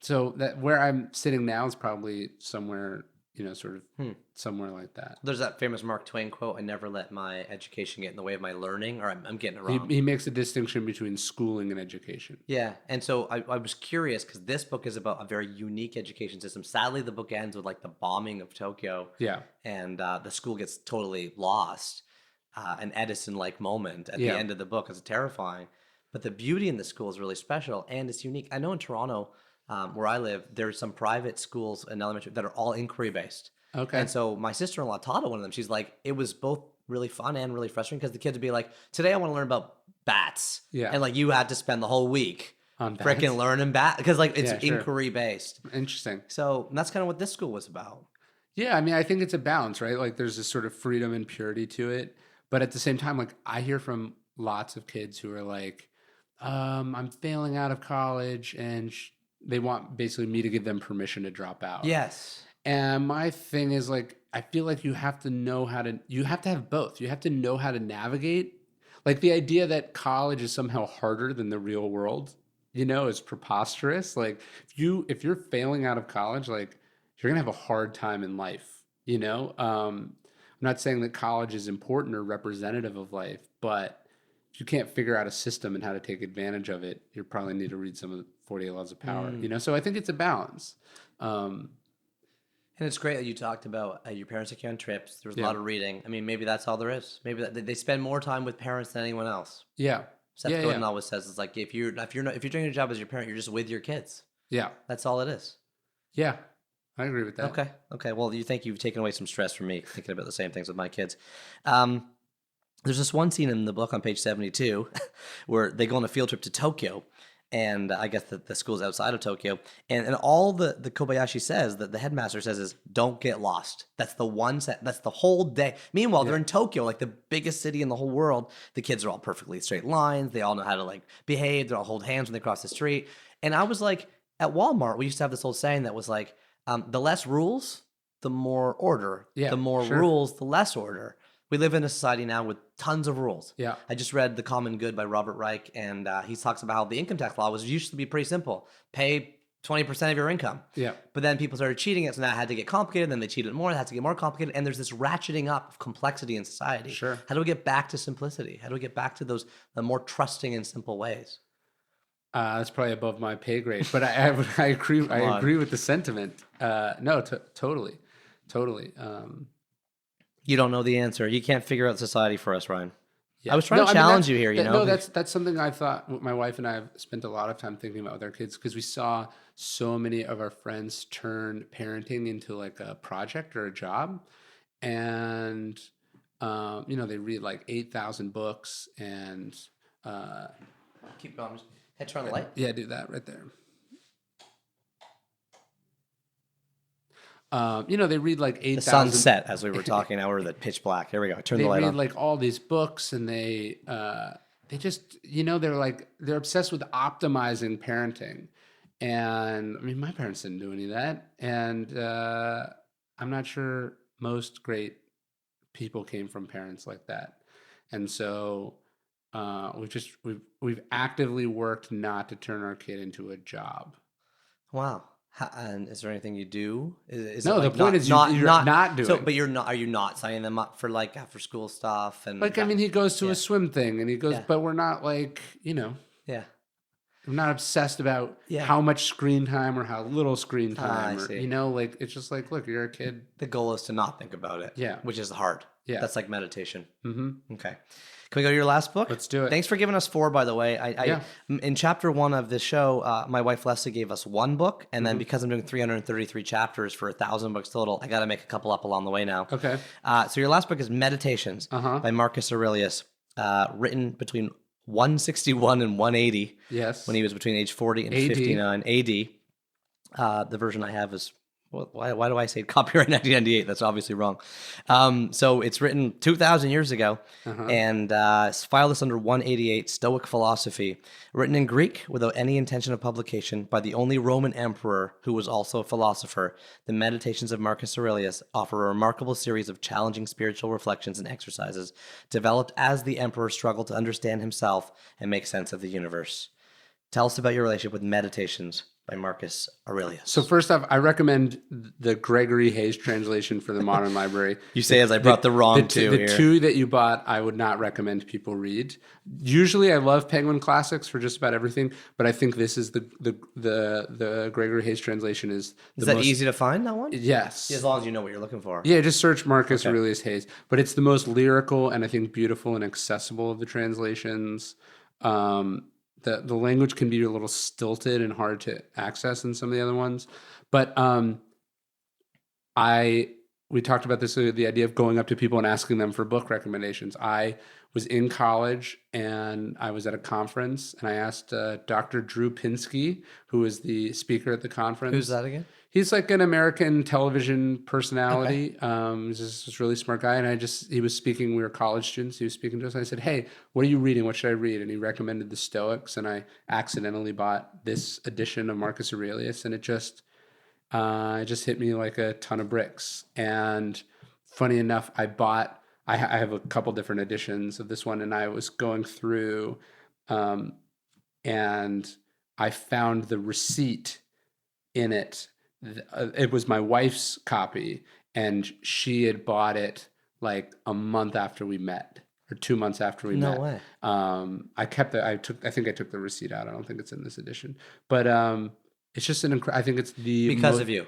So that where I'm sitting now is probably somewhere, sort of somewhere like that. There's that famous Mark Twain quote, "I never let my education get in the way of my learning," or I'm getting it wrong. He makes a distinction between schooling and education. Yeah, and so I was curious because this book is about a very unique education system. Sadly, the book ends with like the bombing of Tokyo. Yeah. And the school gets totally lost. An Edison-like moment at the end of the book is terrifying. But the beauty in the school is really special, and it's unique. I know in Toronto, where I live, there's some private schools in elementary that are all inquiry-based. Okay. And so my sister-in-law taught at one of them. She's like, it was both really fun and really frustrating because the kids would be like, today I want to learn about bats. Yeah. And like you had to spend the whole week on freaking learning bat because like it's sure. inquiry-based. Interesting. So that's kind of what this school was about. Yeah, I mean, I think it's a balance, right? Like there's this sort of freedom and purity to it. But at the same time, like I hear from lots of kids who are like, I'm failing out of college, and they want basically me to give them permission to drop out. Yes. And my thing is like, I feel like you have to have both. You have to know how to navigate. Like the idea that college is somehow harder than the real world, is preposterous. Like if you're failing out of college, like you're going to have a hard time in life, I'm not saying that college is important or representative of life, but if you can't figure out a system and how to take advantage of it, you probably need to read some of the 48 Laws of Power, So I think it's a balance. And it's great that you talked about your parents taking you on trips. There was a lot of reading. I mean, maybe that's all there is. Maybe they spend more time with parents than anyone else. Yeah. Seth Godin always says it's like if you're doing your job as your parent, you're just with your kids. Yeah. That's all it is. Yeah. I agree with that. Okay. Well, you think you've taken away some stress from me thinking about the same things with my kids. There's this one scene in the book on page 72 where they go on a field trip to Tokyo, and I guess the school's outside of Tokyo, and all the Kobayashi says, that the headmaster says is, don't get lost. That's that's the whole day. Meanwhile, they're in Tokyo, like the biggest city in the whole world. The kids are all perfectly straight lines. They all know how to like behave. They all hold hands when they cross the street. And I was like, at Walmart, we used to have this old saying that was like, the less rules, the more order. Yeah, the more rules, the less order. We live in a society now with tons of rules. Yeah. I just read The Common Good by Robert Reich, and he talks about how the income tax law used to be pretty simple. Pay 20% of your income. Yeah. But then people started cheating it, so now it had to get complicated, then they cheated more, it had to get more complicated, and there's this ratcheting up of complexity in society. Sure. How do we get back to simplicity? How do we get back to the more trusting and simple ways? That's probably above my pay grade, but I agree. I agree with the sentiment. No, totally. You don't know the answer. You can't figure out society for us, Ryan. Yeah. I was trying to challenge you here. No, that's something I thought. My wife and I have spent a lot of time thinking about with our kids because we saw so many of our friends turn parenting into like a project or a job, and they read like 8,000 books and. Keep going. Head turn on the light. Yeah, do that right there. They read like The 8,000. sunset, as we were talking. Now we're the pitch black. Here we go. Turn They the light read on. like all these books, and they just they're obsessed with optimizing parenting. And I mean, my parents didn't do any of that, and I'm not sure most great people came from parents like that. And so we've actively worked not to turn our kid into a job. Wow. And is there anything you do? Is No, it like the point is you're not doing. So, but you're not. Are you not signing them up for like after school stuff and Like, I mean, he goes to a swim thing, and he goes, Yeah. but we're not like, Yeah. I'm not obsessed about Yeah. how much screen time or how little screen I time. see. Like, it's just like, look, you're a kid. The goal is to not think about it. Yeah. Which is hard. Yeah. That's like meditation. Mm-hmm. Okay. Can we go to your last book? Let's do it. Thanks for giving us 4, by the way. Yeah. In chapter 1 of this show, my wife Leslie gave us 1 book, and Mm-hmm. then because I'm doing 333 chapters for 1,000 books total, I got to make a couple up along the way now. Okay. So your last book is Meditations by Marcus Aurelius, written between 161 and 180. Yes. When he was between age 40 and AD. 59 AD. The version I have is, why do I say copyright 1998? That's obviously wrong. So it's written 2,000 years ago, and filed this under 188, Stoic philosophy, written in Greek without any intention of publication by the only Roman emperor who was also a philosopher. The Meditations of Marcus Aurelius offer a remarkable series of challenging spiritual reflections and exercises developed as the emperor struggled to understand himself and make sense of the universe. Tell us about your relationship with Meditations by Marcus Aurelius. So first off, I recommend the Gregory Hayes translation for the Modern Library. You say as I brought the wrong two The here. 2 that you bought, I would not recommend people read. Usually, I love Penguin Classics for just about everything, but I think this is the Gregory Hayes translation is that easy to find, that one? Yes. As long as you know what you're looking for. Yeah, just search Marcus Aurelius Hayes. But it's the most lyrical and I think beautiful and accessible of the translations. The language can be a little stilted and hard to access in some of the other ones. But we talked about this, the idea of going up to people and asking them for book recommendations. I was in college and I was at a conference and I asked Dr. Drew Pinsky, who was the speaker at the conference. Who's that again? He's like an American television personality. He's just this really smart guy. And he was speaking, we were college students. He was speaking to us. And I said, hey, what are you reading? What should I read? And he recommended the Stoics. And I accidentally bought this edition of Marcus Aurelius. And it just hit me like a ton of bricks. And funny enough, I have a couple different editions of this one. And I was going through and I found the receipt in it. It was my wife's copy, and she had bought it like a month after we met, or 2 months after we met. No way. I kept I think I took the receipt out. I don't think it's in this edition, but it's just I think it's Because of you.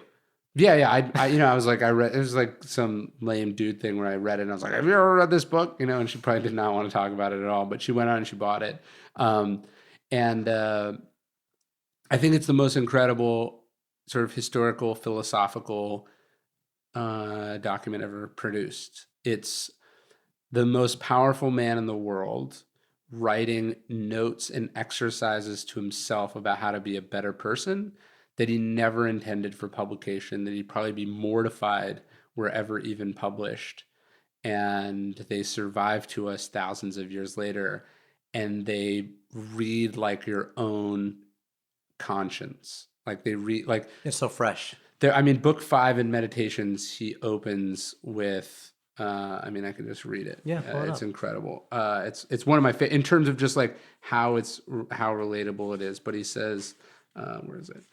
Yeah. I was like, it was like some lame dude thing where I read it and I was like, have you ever read this book? And she probably did not want to talk about it at all, but she went on and she bought it. And I think it's the most incredible sort of historical, philosophical document ever produced. It's the most powerful man in the world writing notes and exercises to himself about how to be a better person that he never intended for publication, that he'd probably be mortified were ever even published. And they survive to us thousands of years later, and they read like your own conscience. Like they read, like It's so fresh. book 5 in Meditations, he opens with, I can just read it. Yeah, pull it it's up. incredible. It's one of my favorite in terms of just like how relatable it is. But he says, where is it?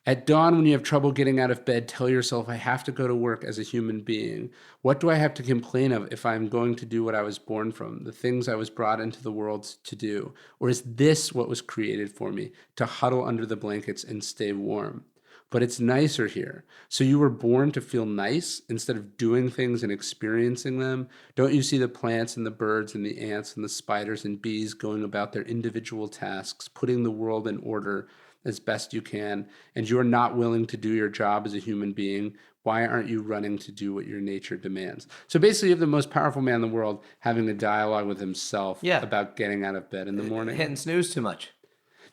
At dawn, when you have trouble getting out of bed, tell yourself, I have to go to work as a human being. What do I have to complain of if I'm going to do what I was born from, the things I was brought into the world to do? Or is this what was created for me, to huddle under the blankets and stay warm? But it's nicer here. So you were born to feel nice instead of doing things and experiencing them. Don't you see the plants and the birds and the ants and the spiders and bees going about their individual tasks, putting the world in order as best you can, and you're not willing to do your job as a human being? Why aren't you running to do what your nature demands? So basically, you have the most powerful man in the world having a dialogue with himself about getting out of bed in the morning. Hitting snooze too much.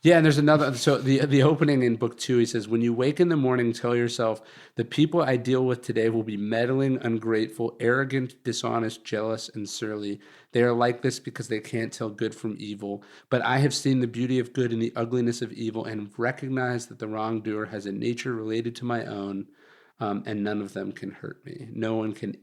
Yeah, and there's another. So the opening in book 2, he says, "When you wake in the morning, tell yourself the people I deal with today will be meddling, ungrateful, arrogant, dishonest, jealous, and surly. They are like this because they can't tell good from evil. But I have seen the beauty of good and the ugliness of evil, and recognize that the wrongdoer has a nature related to my own, and none of them can hurt me. No one can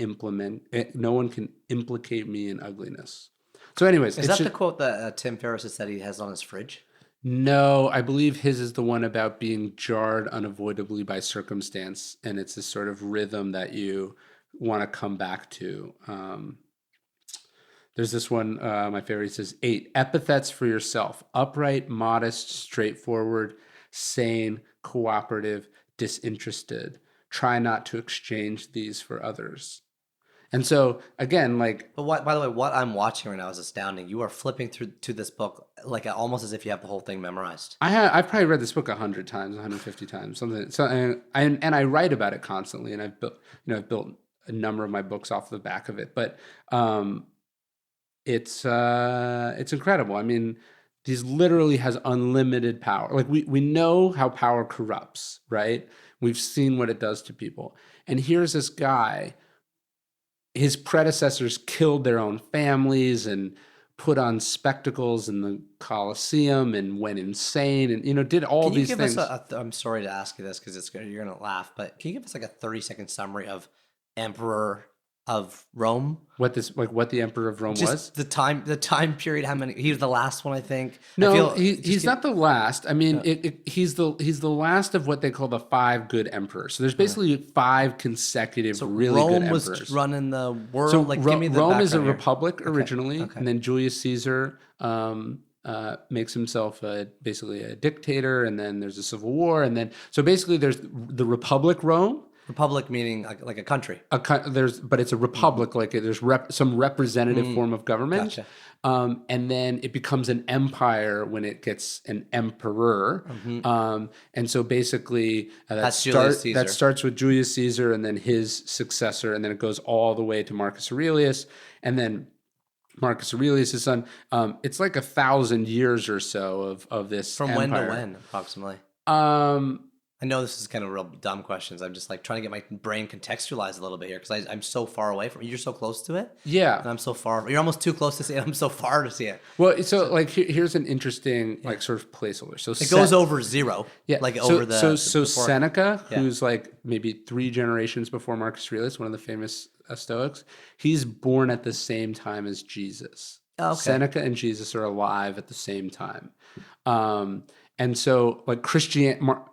implicate me in ugliness." So, anyways, Is that the quote that Tim Ferriss has said he has on his fridge? No, I believe his is the one about being jarred unavoidably by circumstance, and it's this sort of rhythm that you want to come back to. There's this one, my favorite, it says 8 epithets for yourself: upright, modest, straightforward, sane, cooperative, disinterested. Try not to exchange these for others. And so again, like, But by the way, what I'm watching right now is astounding. You are flipping through to this book like almost as if you have the whole thing memorized. I've probably read this book 100 times, 150 times, something. So and I write about it constantly, and I've built a number of my books off the back of it. But it's incredible. I mean, these literally has unlimited power. Like we know how power corrupts, right? We've seen what it does to people. And here's this guy. His predecessors killed their own families and put on spectacles in the Colosseum and went insane and did all these things. Can you give us I'm sorry to ask you this because you're going to laugh, but can you give us like a 30-second summary of Emperor of Rome? What the Emperor of Rome was? The time period. How many? He was the last one, I think. No, he's not the last. I mean, he's the last of what they call the 5 good emperors. So there's basically 5 consecutive really Rome good emperors. Rome was running the world. So give me the Rome is a here. republic originally, and then Julius Caesar makes himself basically a dictator, and then there's a civil war, and then so basically there's the Republic Rome. Republic meaning like a country. But it's a republic. Like there's some representative form of government, Gotcha. And then it becomes an empire when it gets an emperor. And so basically that starts with Julius Caesar, and then his successor, and then it goes all the way to Marcus Aurelius, and then Marcus Aurelius' son. It's like 1,000 years or so of this from empire. when to when approximately. I know this is kind of real dumb questions. I'm just like trying to get my brain contextualized a little bit here because I'm so far away from it. You're so close to it. Yeah. And I'm so far. You're almost too close to see it. I'm so far to see it. Well, so like here's an interesting like sort of placeholder. So it goes over 0. Yeah. Like so, over the so Seneca, who's like maybe 3 generations before Marcus Aurelius, one of the famous Stoics, he's born at the same time as Jesus. Oh, okay. Seneca and Jesus are alive at the same time. And so, like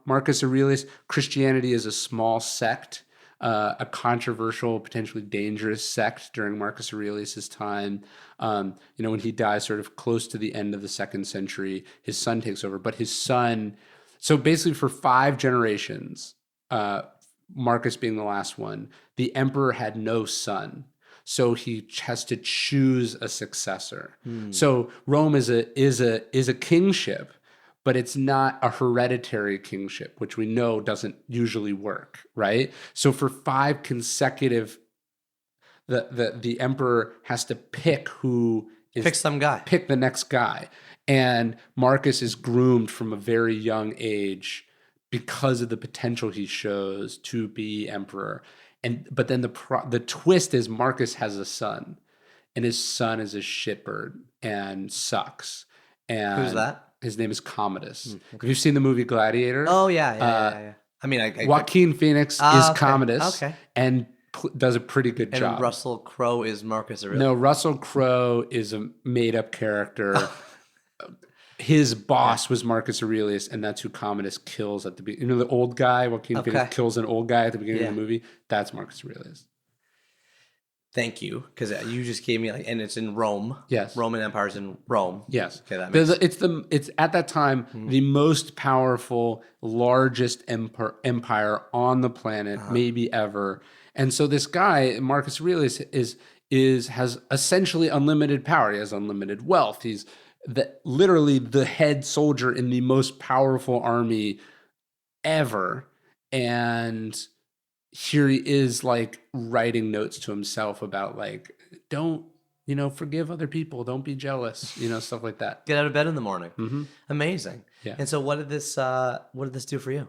Marcus Aurelius, Christianity is a small sect, a controversial, potentially dangerous sect during Marcus Aurelius' time. When he dies sort of close to the end of the 2nd century, his son takes over. But his son, so basically for 5 generations, Marcus being the last one, the emperor had no son. So he has to choose a successor. So Rome is a kingship, but it's not a hereditary kingship, which we know doesn't usually work, right? So for 5 consecutive, the emperor has to pick pick the next guy. And Marcus is groomed from a very young age because of the potential he shows to be emperor. But then the twist is Marcus has a son, and his son is a shitbird and sucks. And who's that? His name is Commodus. Okay. Have you seen the movie Gladiator? Oh yeah. I mean, Joaquin Phoenix is Commodus, okay, and does a pretty good job. And Russell Crowe is Marcus Aurelius. No, Russell Crowe is a made-up character. His boss was Marcus Aurelius, and that's who Commodus kills at the beginning. The old guy, Joaquin Phoenix kills an old guy at the beginning of the movie. That's Marcus Aurelius. Thank you, because you just gave me and it's in Rome. Yes, Roman Empire's in Rome. Yes, okay, that makes it's at that time the most powerful, largest empire on the planet, maybe ever. And so this guy Marcus Aurelius has essentially unlimited power. He has unlimited wealth. He's literally the head soldier in the most powerful army ever, and here he is like writing notes to himself about like don't forgive other people, don't be jealous, stuff like that. Get out of bed in the morning. Amazing. Yeah. And so what did this do for you?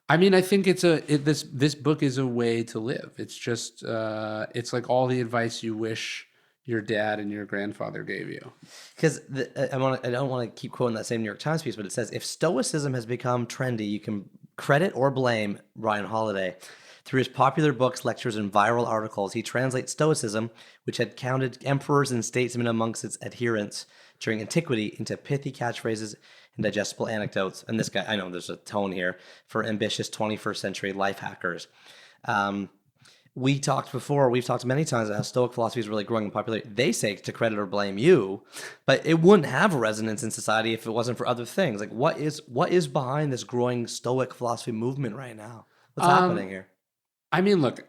I mean, I think this book is a way to live. It's just it's like all the advice you wish your dad and your grandfather gave you. Because I don't want to keep quoting that same New York Times piece, but it says, if Stoicism has become trendy, you can credit or blame Ryan Holiday. Through his popular books, lectures, and viral articles, he translates Stoicism, which had counted emperors and statesmen amongst its adherents during antiquity, into pithy catchphrases and digestible anecdotes. And this guy, I know there's a tone here, for ambitious 21st century life hackers. We've talked many times about how Stoic philosophy is really growing in popularity. They say to credit or blame you, but it wouldn't have a resonance in society if it wasn't for other things. Like, what is behind this growing Stoic philosophy movement right now? What's happening here? I mean, look,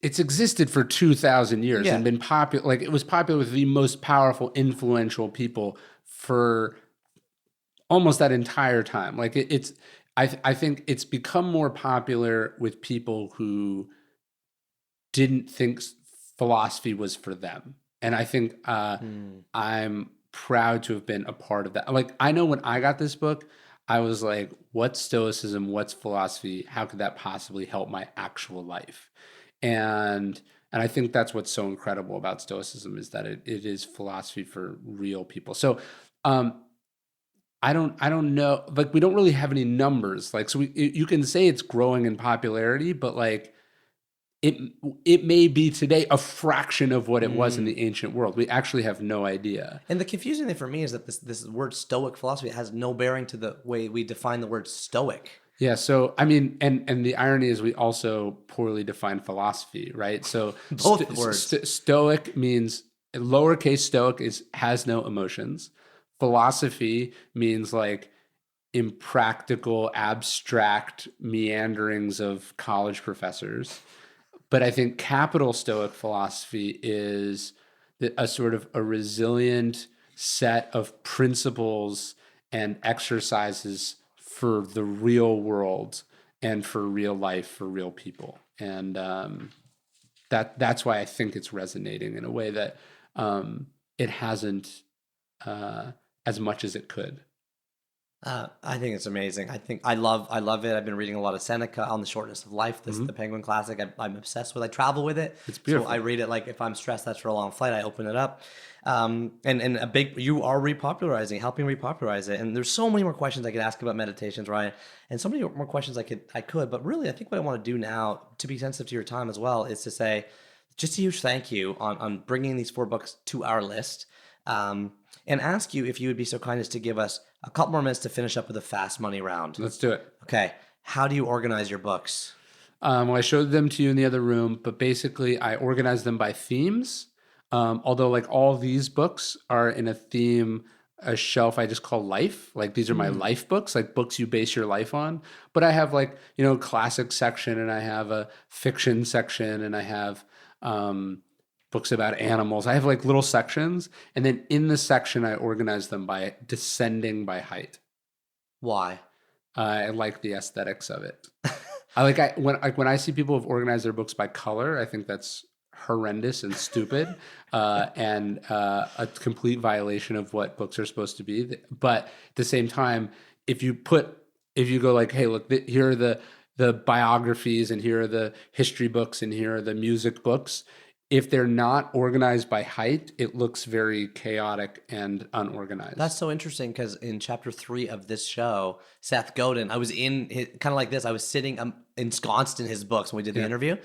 it's existed for 2,000 years and been popular. Like, it was popular with the most powerful, influential people for almost that entire time. Like, I think it's become more popular with people who didn't think philosophy was for them. And I think I'm proud to have been a part of that. Like, I know when I got this book, I was like, what's Stoicism? What's philosophy? How could that possibly help my actual life? And I think that's what's so incredible about Stoicism, is that it is philosophy for real people. So I don't know, like, we don't really have any numbers. Like, so you can say it's growing in popularity, but like it may be today a fraction of what it was in the ancient world. We actually have no idea. And the confusing thing for me is that this word Stoic philosophy has no bearing to the way we define the word Stoic. Yeah, so I mean, and the irony is we also poorly define philosophy, right? So Both words. Stoic means, lowercase Stoic has no emotions. Philosophy means like impractical, abstract meanderings of college professors. But I think capital Stoic philosophy is a sort of a resilient set of principles and exercises for the real world and for real life, for real people. And that's why I think it's resonating in a way that it hasn't as much as it could. I think it's amazing. I love it. I've been reading a lot of Seneca on the shortness of life. This is the Penguin Classic. I'm obsessed with. I travel with it. It's beautiful. So I read it, like, if I'm stressed after a long flight, I open it up. And you are helping repopularize it. And there's so many more questions I could ask about meditations, Ryan, and so many more questions I could. But really, I think what I want to do now, to be sensitive to your time as well, is to say just a huge thank you on bringing these 4 books to our list. And ask you if you would be so kind as to give us a couple more minutes to finish up with a fast money round. Let's do it. Okay. How do you organize your books? Well, I showed them to you in the other room, but basically I organize them by themes. Although, like, all these books are in a theme, a shelf I just call life. Like, these are my life books, like books you base your life on. But I have, like, classic section, and I have a fiction section, and I have books about animals. I have, like, little sections, and then in the section I organize them by descending by height. Why? I like the aesthetics of it. When I see people have organized their books by color, I think that's horrendous and stupid, and a complete violation of what books are supposed to be. But at the same time, if you go like, hey, look, here are the biographies, and here are the history books, and here are the music books. If they're not organized by height, it looks very chaotic and unorganized. That's so interesting, because in chapter 3 of this show, Seth Godin, I was in kind of like this. I was sitting ensconced in his books when we did the interview.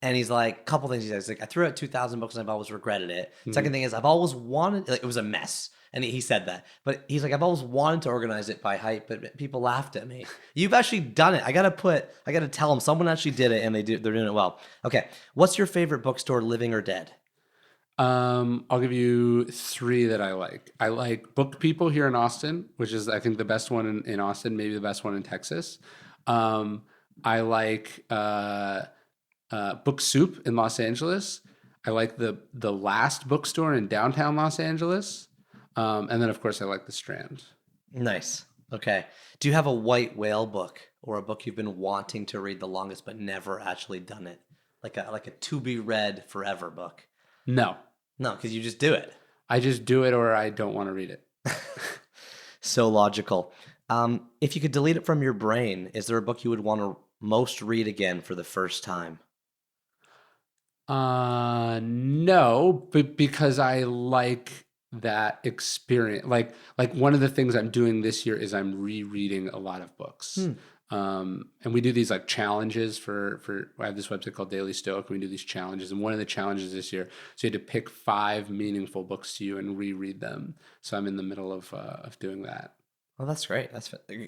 And he's like, a couple things he says. Like, I threw out 2,000 books and I've always regretted it. Second thing is, I've always wanted, like, it was a mess. And he said that. But he's like, I've always wanted to organize it by height, but people laughed at me. You've actually done it. I got to tell them someone actually did it, and they're doing it well. Okay. What's your favorite bookstore, living or dead? I'll give you 3 that I like. I like Book People here in Austin, which is, I think, the best one in Austin, maybe the best one in Texas. I like Book Soup in Los Angeles. I like the Last bookstore in downtown Los Angeles. And then, of course, I like the Strand. Nice. Okay. Do you have a white whale book, or a book you've been wanting to read the longest but never actually done it? Like a to be read forever book? No. No, because you just do it. I just do it or I don't want to read it. So logical. If you could delete it from your brain, is there a book you would want to most read again for the first time? No, but because I like that experience. Like one of the things I'm doing this year is I'm rereading a lot of books. And we do these like challenges for I have this website called Daily Stoic, and we do these challenges. And one of the challenges this year, so you had to pick 5 meaningful books to you and reread them. So I'm in the middle of doing that. Oh, that's great.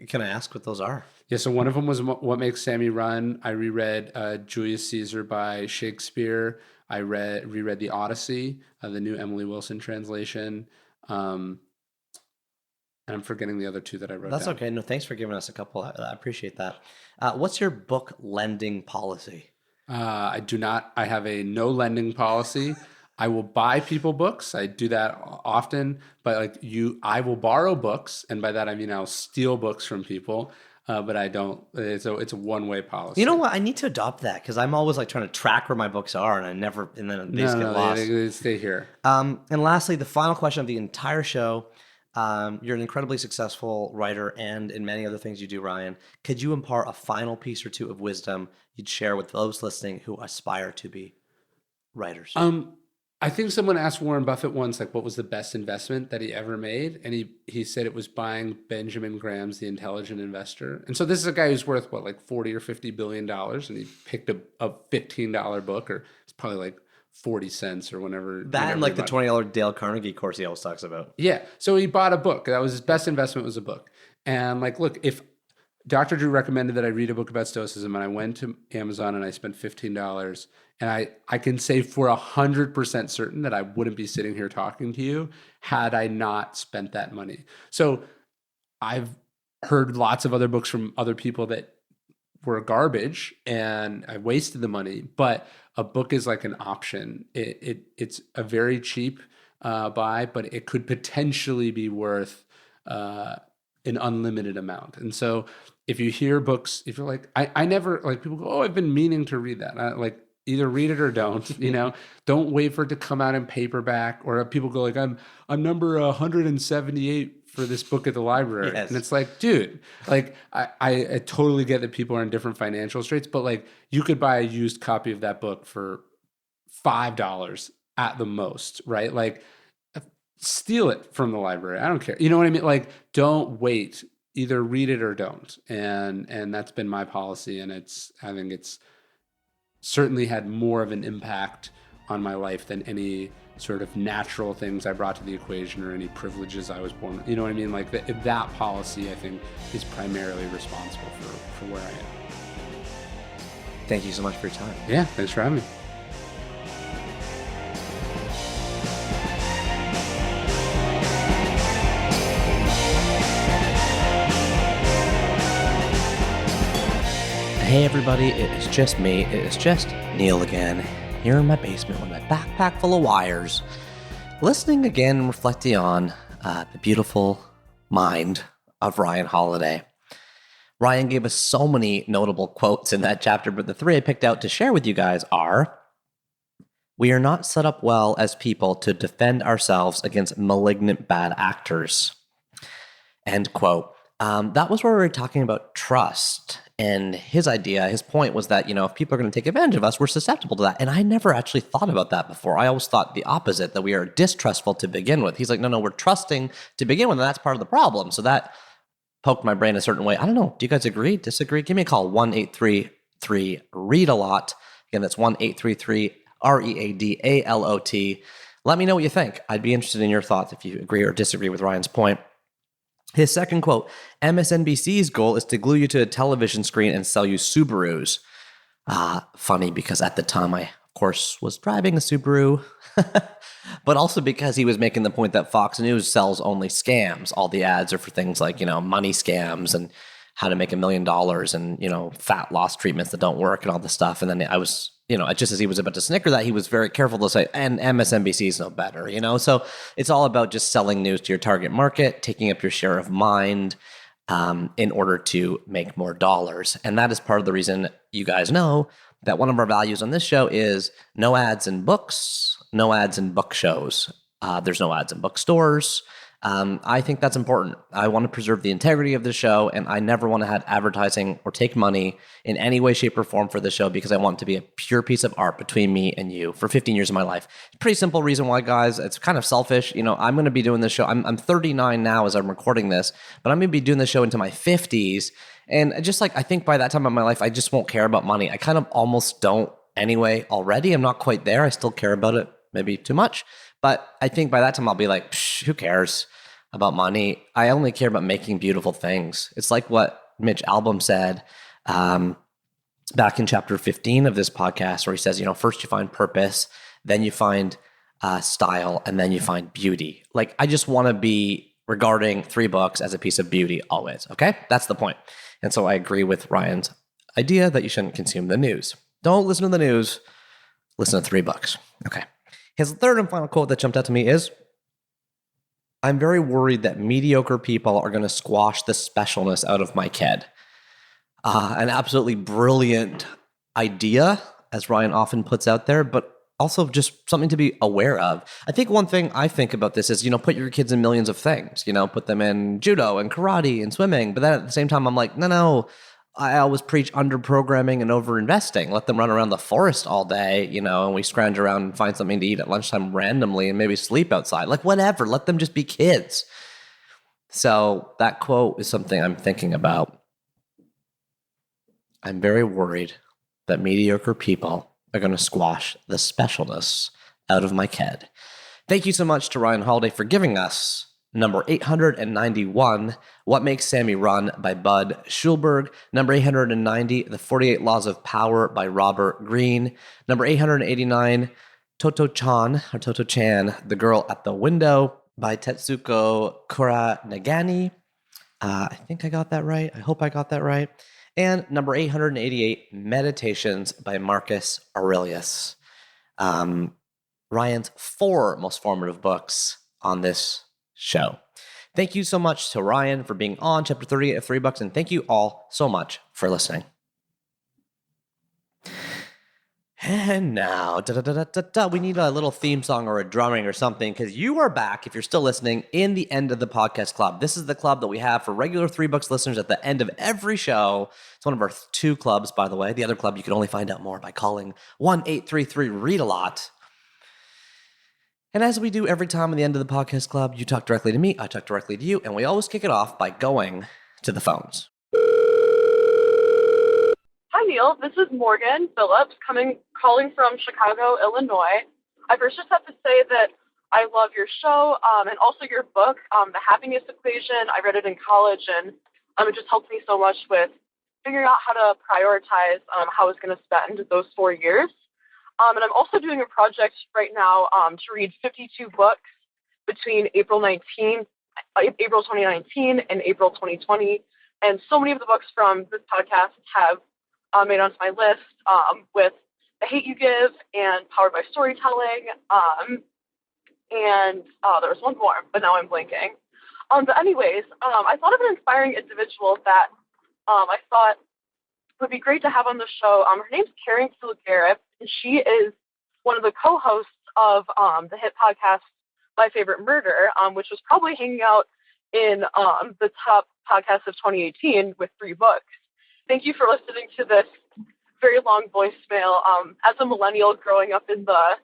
Can I ask what those are? Yeah, so one of them was What Makes Sammy Run. I reread Julius Caesar by Shakespeare. I reread The Odyssey, the new Emily Wilson translation. And I'm forgetting the other 2 that I wrote That's down. okay. No, thanks for giving us a couple. I appreciate that. What's your book lending policy? I do not. I have a no lending policy. I will buy people books. I do that often, but I will borrow books, and by that I mean I'll steal books from people. But I don't. It's a one-way policy. You know what? I need to adopt that because I'm always like trying to track where my books are, and then they just get lost. They stay here. And lastly, the final question of the entire show. You're an incredibly successful writer, and in many other things you do, Ryan. Could you impart a final piece or 2 of wisdom you'd share with those listening who aspire to be writers? I think someone asked Warren Buffett once, like, what was the best investment that he ever made? And he said it was buying Benjamin Graham's The Intelligent Investor. And so this is a guy who's worth, what, like $40 or $50 billion. And he picked a $15 book, or it's probably like 40 cents or whenever. That and like the $20 Dale Carnegie course he always talks about. Yeah. So he bought a book. That was his best investment, was a book. And like, look, if Dr. Drew recommended that I read a book about Stoicism, and I went to Amazon and I spent $15, and I can say for 100% certain that I wouldn't be sitting here talking to you had I not spent that money. So I've heard lots of other books from other people that were garbage and I wasted the money, but a book is like an option. It's a very cheap buy, but it could potentially be worth an unlimited amount. And so if you hear books, if you're like, I never, like, people go, oh, I've been meaning to read that. Like, either read it or don't, don't wait for it to come out in paperback. Or people go like, I'm number 178 for this book at the library. Yes. And it's like, dude, like I totally get that people are in different financial straits, but like you could buy a used copy of that book for $5 at the most, right? Like, steal it from the library. I don't care. You know what I mean? Like, don't wait. Either read it or don't. And that's been my policy. And I think it's certainly had more of an impact on my life than any sort of natural things I brought to the equation or any privileges I was born. You know what I mean? Like that policy, I think, is primarily responsible for where I am. Thank you so much for your time. Yeah, thanks for having me. Hey everybody, it is just me. It is just Neil again, here in my basement with my backpack full of wires, listening again and reflecting on the beautiful mind of Ryan Holiday. Ryan gave us so many notable quotes in that chapter, but the 3 I picked out to share with you guys are: we are not set up well as people to defend ourselves against malignant bad actors. End quote. That was where we were talking about trust. And his point was that, if people are going to take advantage of us, we're susceptible to that. And I never actually thought about that before. I always thought the opposite, that we are distrustful to begin with. He's like, no, we're trusting to begin with, and that's part of the problem. So that poked my brain a certain way. I don't know. Do you guys agree? Disagree? Give me a call, 1-833-READ-A-LOT. Again, that's 1-833-READALOT. Let me know what you think. I'd be interested in your thoughts if you agree or disagree with Ryan's point. His second quote: MSNBC's goal is to glue you to a television screen and sell you Subarus. Funny because at the time I, of course, was driving a Subaru, but also because he was making the point that Fox News sells only scams. All the ads are for things like, money scams and how to make $1 million and, fat loss treatments that don't work and all this stuff. And then I was, just as he was about to snicker that, he was very careful to say, and MSNBC is no better, So it's all about just selling news to your target market, taking up your share of mind in order to make more dollars. And that is part of the reason you guys know that one of our values on this show is no ads in books, no ads in book shows. There's no ads in bookstores. I think that's important. I want to preserve the integrity of the show, and I never want to have advertising or take money in any way, shape, or form for the show because I want it to be a pure piece of art between me and you for 15 years of my life. Pretty simple reason why, guys. It's kind of selfish. I'm going to be doing this show. I'm 39 now as I'm recording this, but I'm going to be doing this show into my 50s. And just I think by that time in my life, I just won't care about money. I kind of almost don't anyway already. I'm not quite there. I still care about it, maybe too much. But I think by that time I'll be like, who cares about money? I only care about making beautiful things. It's like what Mitch Albom said back in chapter 15 of this podcast, where he says, first you find purpose, then you find style, and then you find beauty. I just want to be regarding 3 books as a piece of beauty always. Okay? That's the point. And so I agree with Ryan's idea that you shouldn't consume the news. Don't listen to the news. Listen to 3 books. Okay. His third and final quote that jumped out to me is, I'm very worried that mediocre people are going to squash the specialness out of my kid. An absolutely brilliant idea, as Ryan often puts out there, but also just something to be aware of. I think one thing I think about this is, put your kids in millions of things, put them in judo and karate and swimming. But then at the same time, I'm like, no. I always preach under-programming and over-investing. Let them run around the forest all day, and we scrounge around and find something to eat at lunchtime randomly and maybe sleep outside. Whatever. Let them just be kids. So that quote is something I'm thinking about. I'm very worried that mediocre people are going to squash the specialness out of my kid. Thank you so much to Ryan Holiday for giving us number 891, What Makes Sammy Run by Bud Schulberg. Number 890, The 48 Laws of Power by Robert Greene. Number 889, Toto-chan, The Girl at the Window by Tetsuko Kuranagani. I think I got that right. I hope I got that right. And number 888, Meditations by Marcus Aurelius. Ryan's 4 most formative books on this show. Thank you so much to Ryan for being on chapter 38 of 3 Books, and thank you all so much for listening. And now, we need a little theme song or a drumming or something, because you are back, if you're still listening, in the End of the Podcast Club. This is the club that we have for regular 3 Books listeners at the end of every show. It's one of our 2 clubs, by the way. The other club, you can only find out more by calling 1-833-READ-A-LOT. And as we do every time at the end of the podcast club, you talk directly to me, I talk directly to you, and we always kick it off by going to the phones. Hi, Neil. This is Morgan Phillips calling from Chicago, Illinois. I first just have to say that I love your show and also your book, The Happiness Equation. I read it in college, and it just helped me so much with figuring out how to prioritize how I was going to spend those 4 years. And I'm also doing a project right now to read 52 books between April 2019 and April 2020. And so many of the books from this podcast have made onto my list with The Hate You Give and Powered by Storytelling. And there was one more, but now I'm blanking. But anyways, I thought of an inspiring individual that I thought would be great to have on the show. Her name's Karen Kilgariff, and she is one of the co-hosts of the hit podcast My Favorite Murder, which was probably hanging out in the top podcast of 2018 with 3 books. Thank you for listening to this very long voicemail. As a millennial growing up in the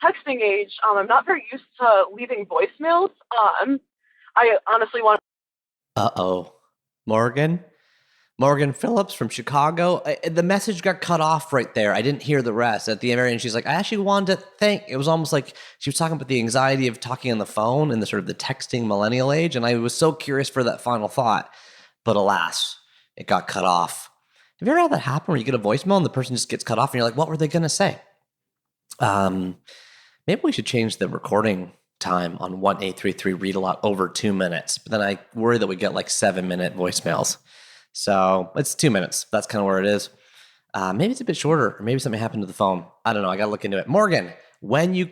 texting age, I'm not very used to leaving voicemails. I honestly want. Uh-oh. Morgan Phillips from Chicago. The message got cut off right there. I didn't hear the rest. At the very end, she's like, I actually wanted to thank. It was almost like she was talking about the anxiety of talking on the phone and the sort of the texting millennial age. And I was so curious for that final thought. But alas, it got cut off. Have you ever had that happen where you get a voicemail and the person just gets cut off and you're like, what were they going to say? Maybe we should change the recording time on 1-833-READ-A-LOT over 2 minutes. But then I worry that we get like 7-minute voicemails. So it's 2 minutes. That's kind of where it is. Maybe it's a bit shorter, or maybe something happened to the phone. I don't know. I got to look into it. Morgan, when you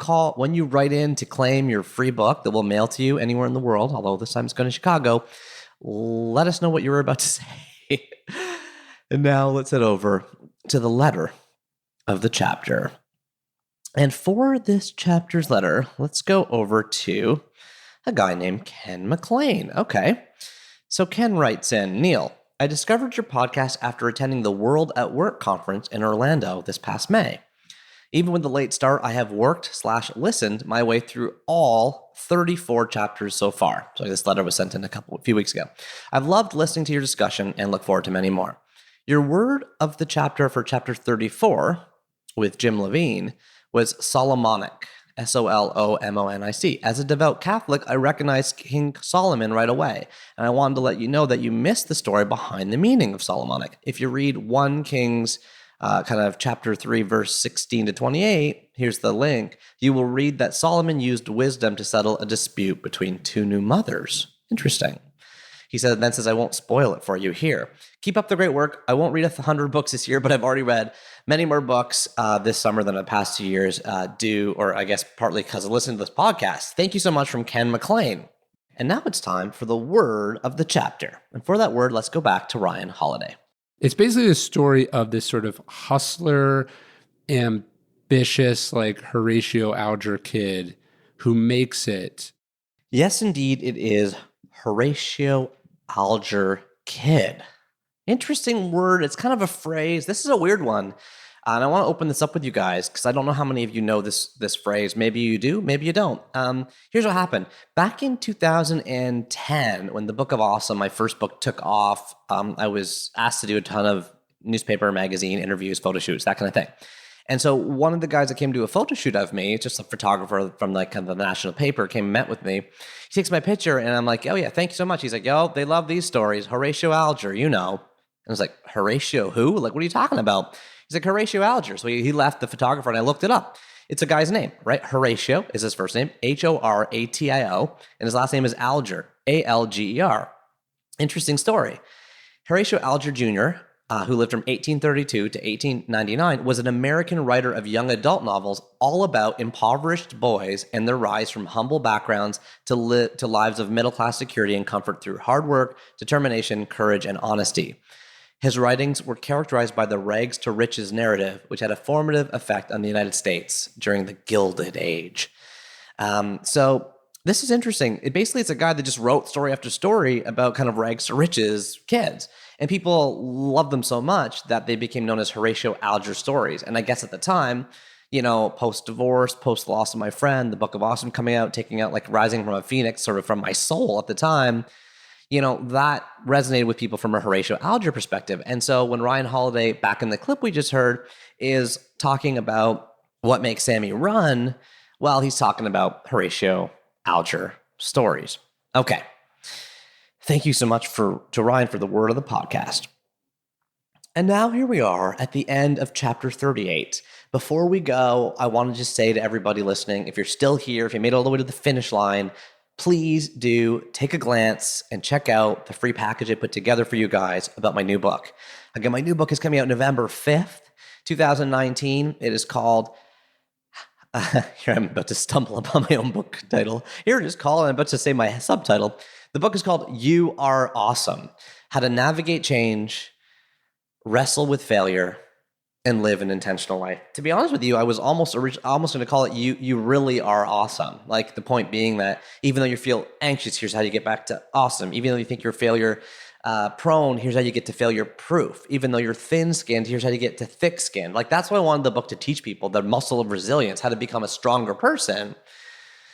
write in to claim your free book that we'll mail to you anywhere in the world, although this time it's going to Chicago, let us know what you were about to say. And now let's head over to the letter of the chapter. And for this chapter's letter, let's go over to a guy named Ken McLean. Okay. So Ken writes in, Neil, I discovered your podcast after attending the World at Work conference in Orlando this past May. Even with the late start, I have worked/listened my way through all 34 chapters so far. So this letter was sent in a few weeks ago. I've loved listening to your discussion and look forward to many more. Your word of the chapter for chapter 34 with Jim Levine was Solomonic, Solomonic. As a devout Catholic, I recognized King Solomon right away, and I wanted to let you know that you missed the story behind the meaning of Solomonic. If you read 1 Kings kind of chapter 3, verse 16 to 28, here's the link, you will read that Solomon used wisdom to settle a dispute between two new mothers. Interesting. He says, I won't spoil it for you here. Keep up the great work. I won't read 100 books this year, but I've already read many more books this summer than the past 2 years or I guess partly because I listened to this podcast. Thank you so much from Ken McLean. And now it's time for the word of the chapter. And for that word, let's go back to Ryan Holiday. It's basically the story of this sort of hustler, ambitious, like Horatio Alger kid who makes it. Yes, indeed, it is Horatio Alger kid. Interesting word. It's kind of a phrase. This is a weird one. And I want to open this up with you guys because I don't know how many of you know this phrase. Maybe you do, maybe you don't. Here's what happened. Back in 2010, when the Book of Awesome, my first book, took off, I was asked to do a ton of newspaper, magazine interviews, photo shoots, that kind of thing. And so one of the guys that came to a photo shoot of me, just a photographer from like kind of the national paper, came and met with me. He takes my picture and I'm like, oh yeah, thank you so much. He's like, yo, they love these stories. Horatio Alger, you know. And I was like, Horatio who? Like, what are you talking about? He's like, Horatio Alger. So he left the photographer and I looked it up. It's a guy's name, right? Horatio is his first name, Horatio, and his last name is Alger, Alger. Interesting story. Horatio Alger Jr., who lived from 1832 to 1899, was an American writer of young adult novels all about impoverished boys and their rise from humble backgrounds to lives of middle-class security and comfort through hard work, determination, courage, and honesty. His writings were characterized by the rags to riches narrative, which had a formative effect on the United States during the Gilded Age. So this is interesting. It's a guy that just wrote story after story about kind of rags to riches kids. And people loved them so much that they became known as Horatio Alger stories. And I guess at the time, you know, post-divorce, post-loss of my friend, the Book of Awesome coming out, taking out like Rising from a Phoenix, sort of from my soul at the time, you know, that resonated with people from a Horatio Alger perspective. And so when Ryan Holiday, back in the clip we just heard, is talking about what makes Sammy run, well, he's talking about Horatio Alger stories. Okay. Thank you so much to Ryan for the word of the podcast. And now here we are at the end of chapter 38. Before we go, I want to just say to everybody listening, if you're still here, if you made it all the way to the finish line, please do take a glance and check out the free package I put together for you guys about my new book. Again, my new book is coming out November 5th, 2019. It is called, here I'm about to stumble upon my own book title. Here it is called, I'm about to say my subtitle. The book is called You Are Awesome, How to Navigate Change, Wrestle with Failure, and Live an Intentional Life. To be honest with you, I was almost going to call it You Really Are Awesome. Like the point being that even though you feel anxious, here's how you get back to awesome. Even though you think you're failure prone, here's how you get to failure proof. Even though you're thin skinned, here's how you get to thick skinned. Like that's why I wanted the book to teach people the muscle of resilience, how to become a stronger person.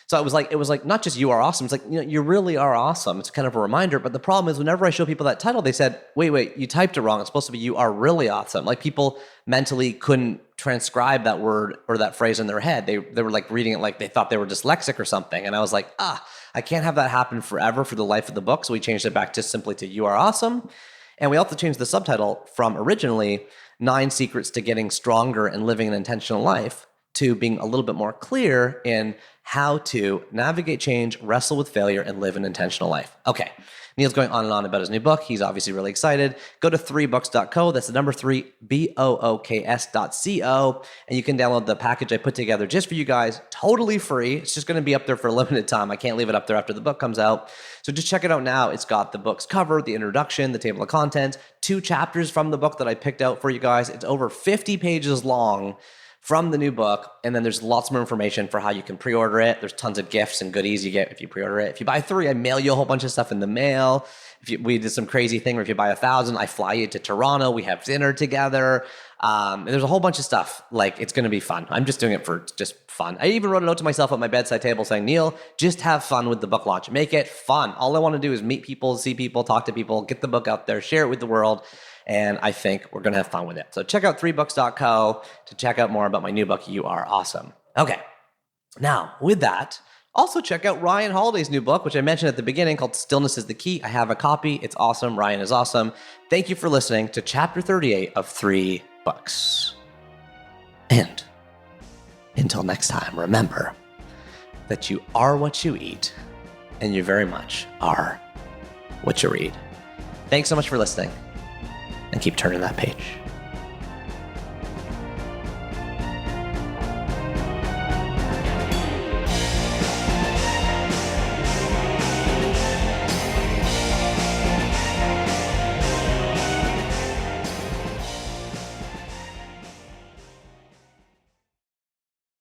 So it was like not just you are awesome. It's like, you know, you really are awesome. It's kind of a reminder. But the problem is whenever I show people that title, they said, wait, you typed it wrong. It's supposed to be you are really awesome. Like people mentally couldn't transcribe that word or that phrase in their head. They were like reading it like they thought they were dyslexic or something. And I was like, I can't have that happen forever for the life of the book. So we changed it back just simply to You Are Awesome. And we also changed the subtitle from originally 9 Secrets to Getting Stronger and Living an Intentional Life to being a little bit more clear in how to navigate change, wrestle with failure, and live an intentional life. Okay, Neil's going on and on about his new book. He's obviously really excited. Go to 3books.co. That's the number 3, BOOKS.co. And you can download the package I put together just for you guys, totally free. It's just going to be up there for a limited time. I can't leave it up there after the book comes out. So just check it out now. It's got the book's cover, the introduction, the table of contents, 2 chapters from the book that I picked out for you guys. It's over 50 pages long from the new book. And then there's lots more information for how you can pre-order it. There's tons of gifts and goodies you get if you pre-order it. If you buy 3, I mail you a whole bunch of stuff in the mail. We did some crazy thing where if you buy 1,000, I fly you to Toronto. We have dinner together. And there's a whole bunch of stuff. Like, it's going to be fun. I'm just doing it for just fun. I even wrote a note to myself at my bedside table saying, Neil, just have fun with the book launch. Make it fun. All I want to do is meet people, see people, talk to people, get the book out there, share it with the world. And I think we're going to have fun with it. So check out 3books.co to check out more about my new book, You Are Awesome. Okay. Now, with that, also check out Ryan Holiday's new book, which I mentioned at the beginning, called Stillness Is the Key. I have a copy. It's awesome. Ryan is awesome. Thank you for listening to chapter 38 of 3 Books. And until next time, remember that you are what you eat, and you very much are what you read. Thanks so much for listening, and keep turning that page.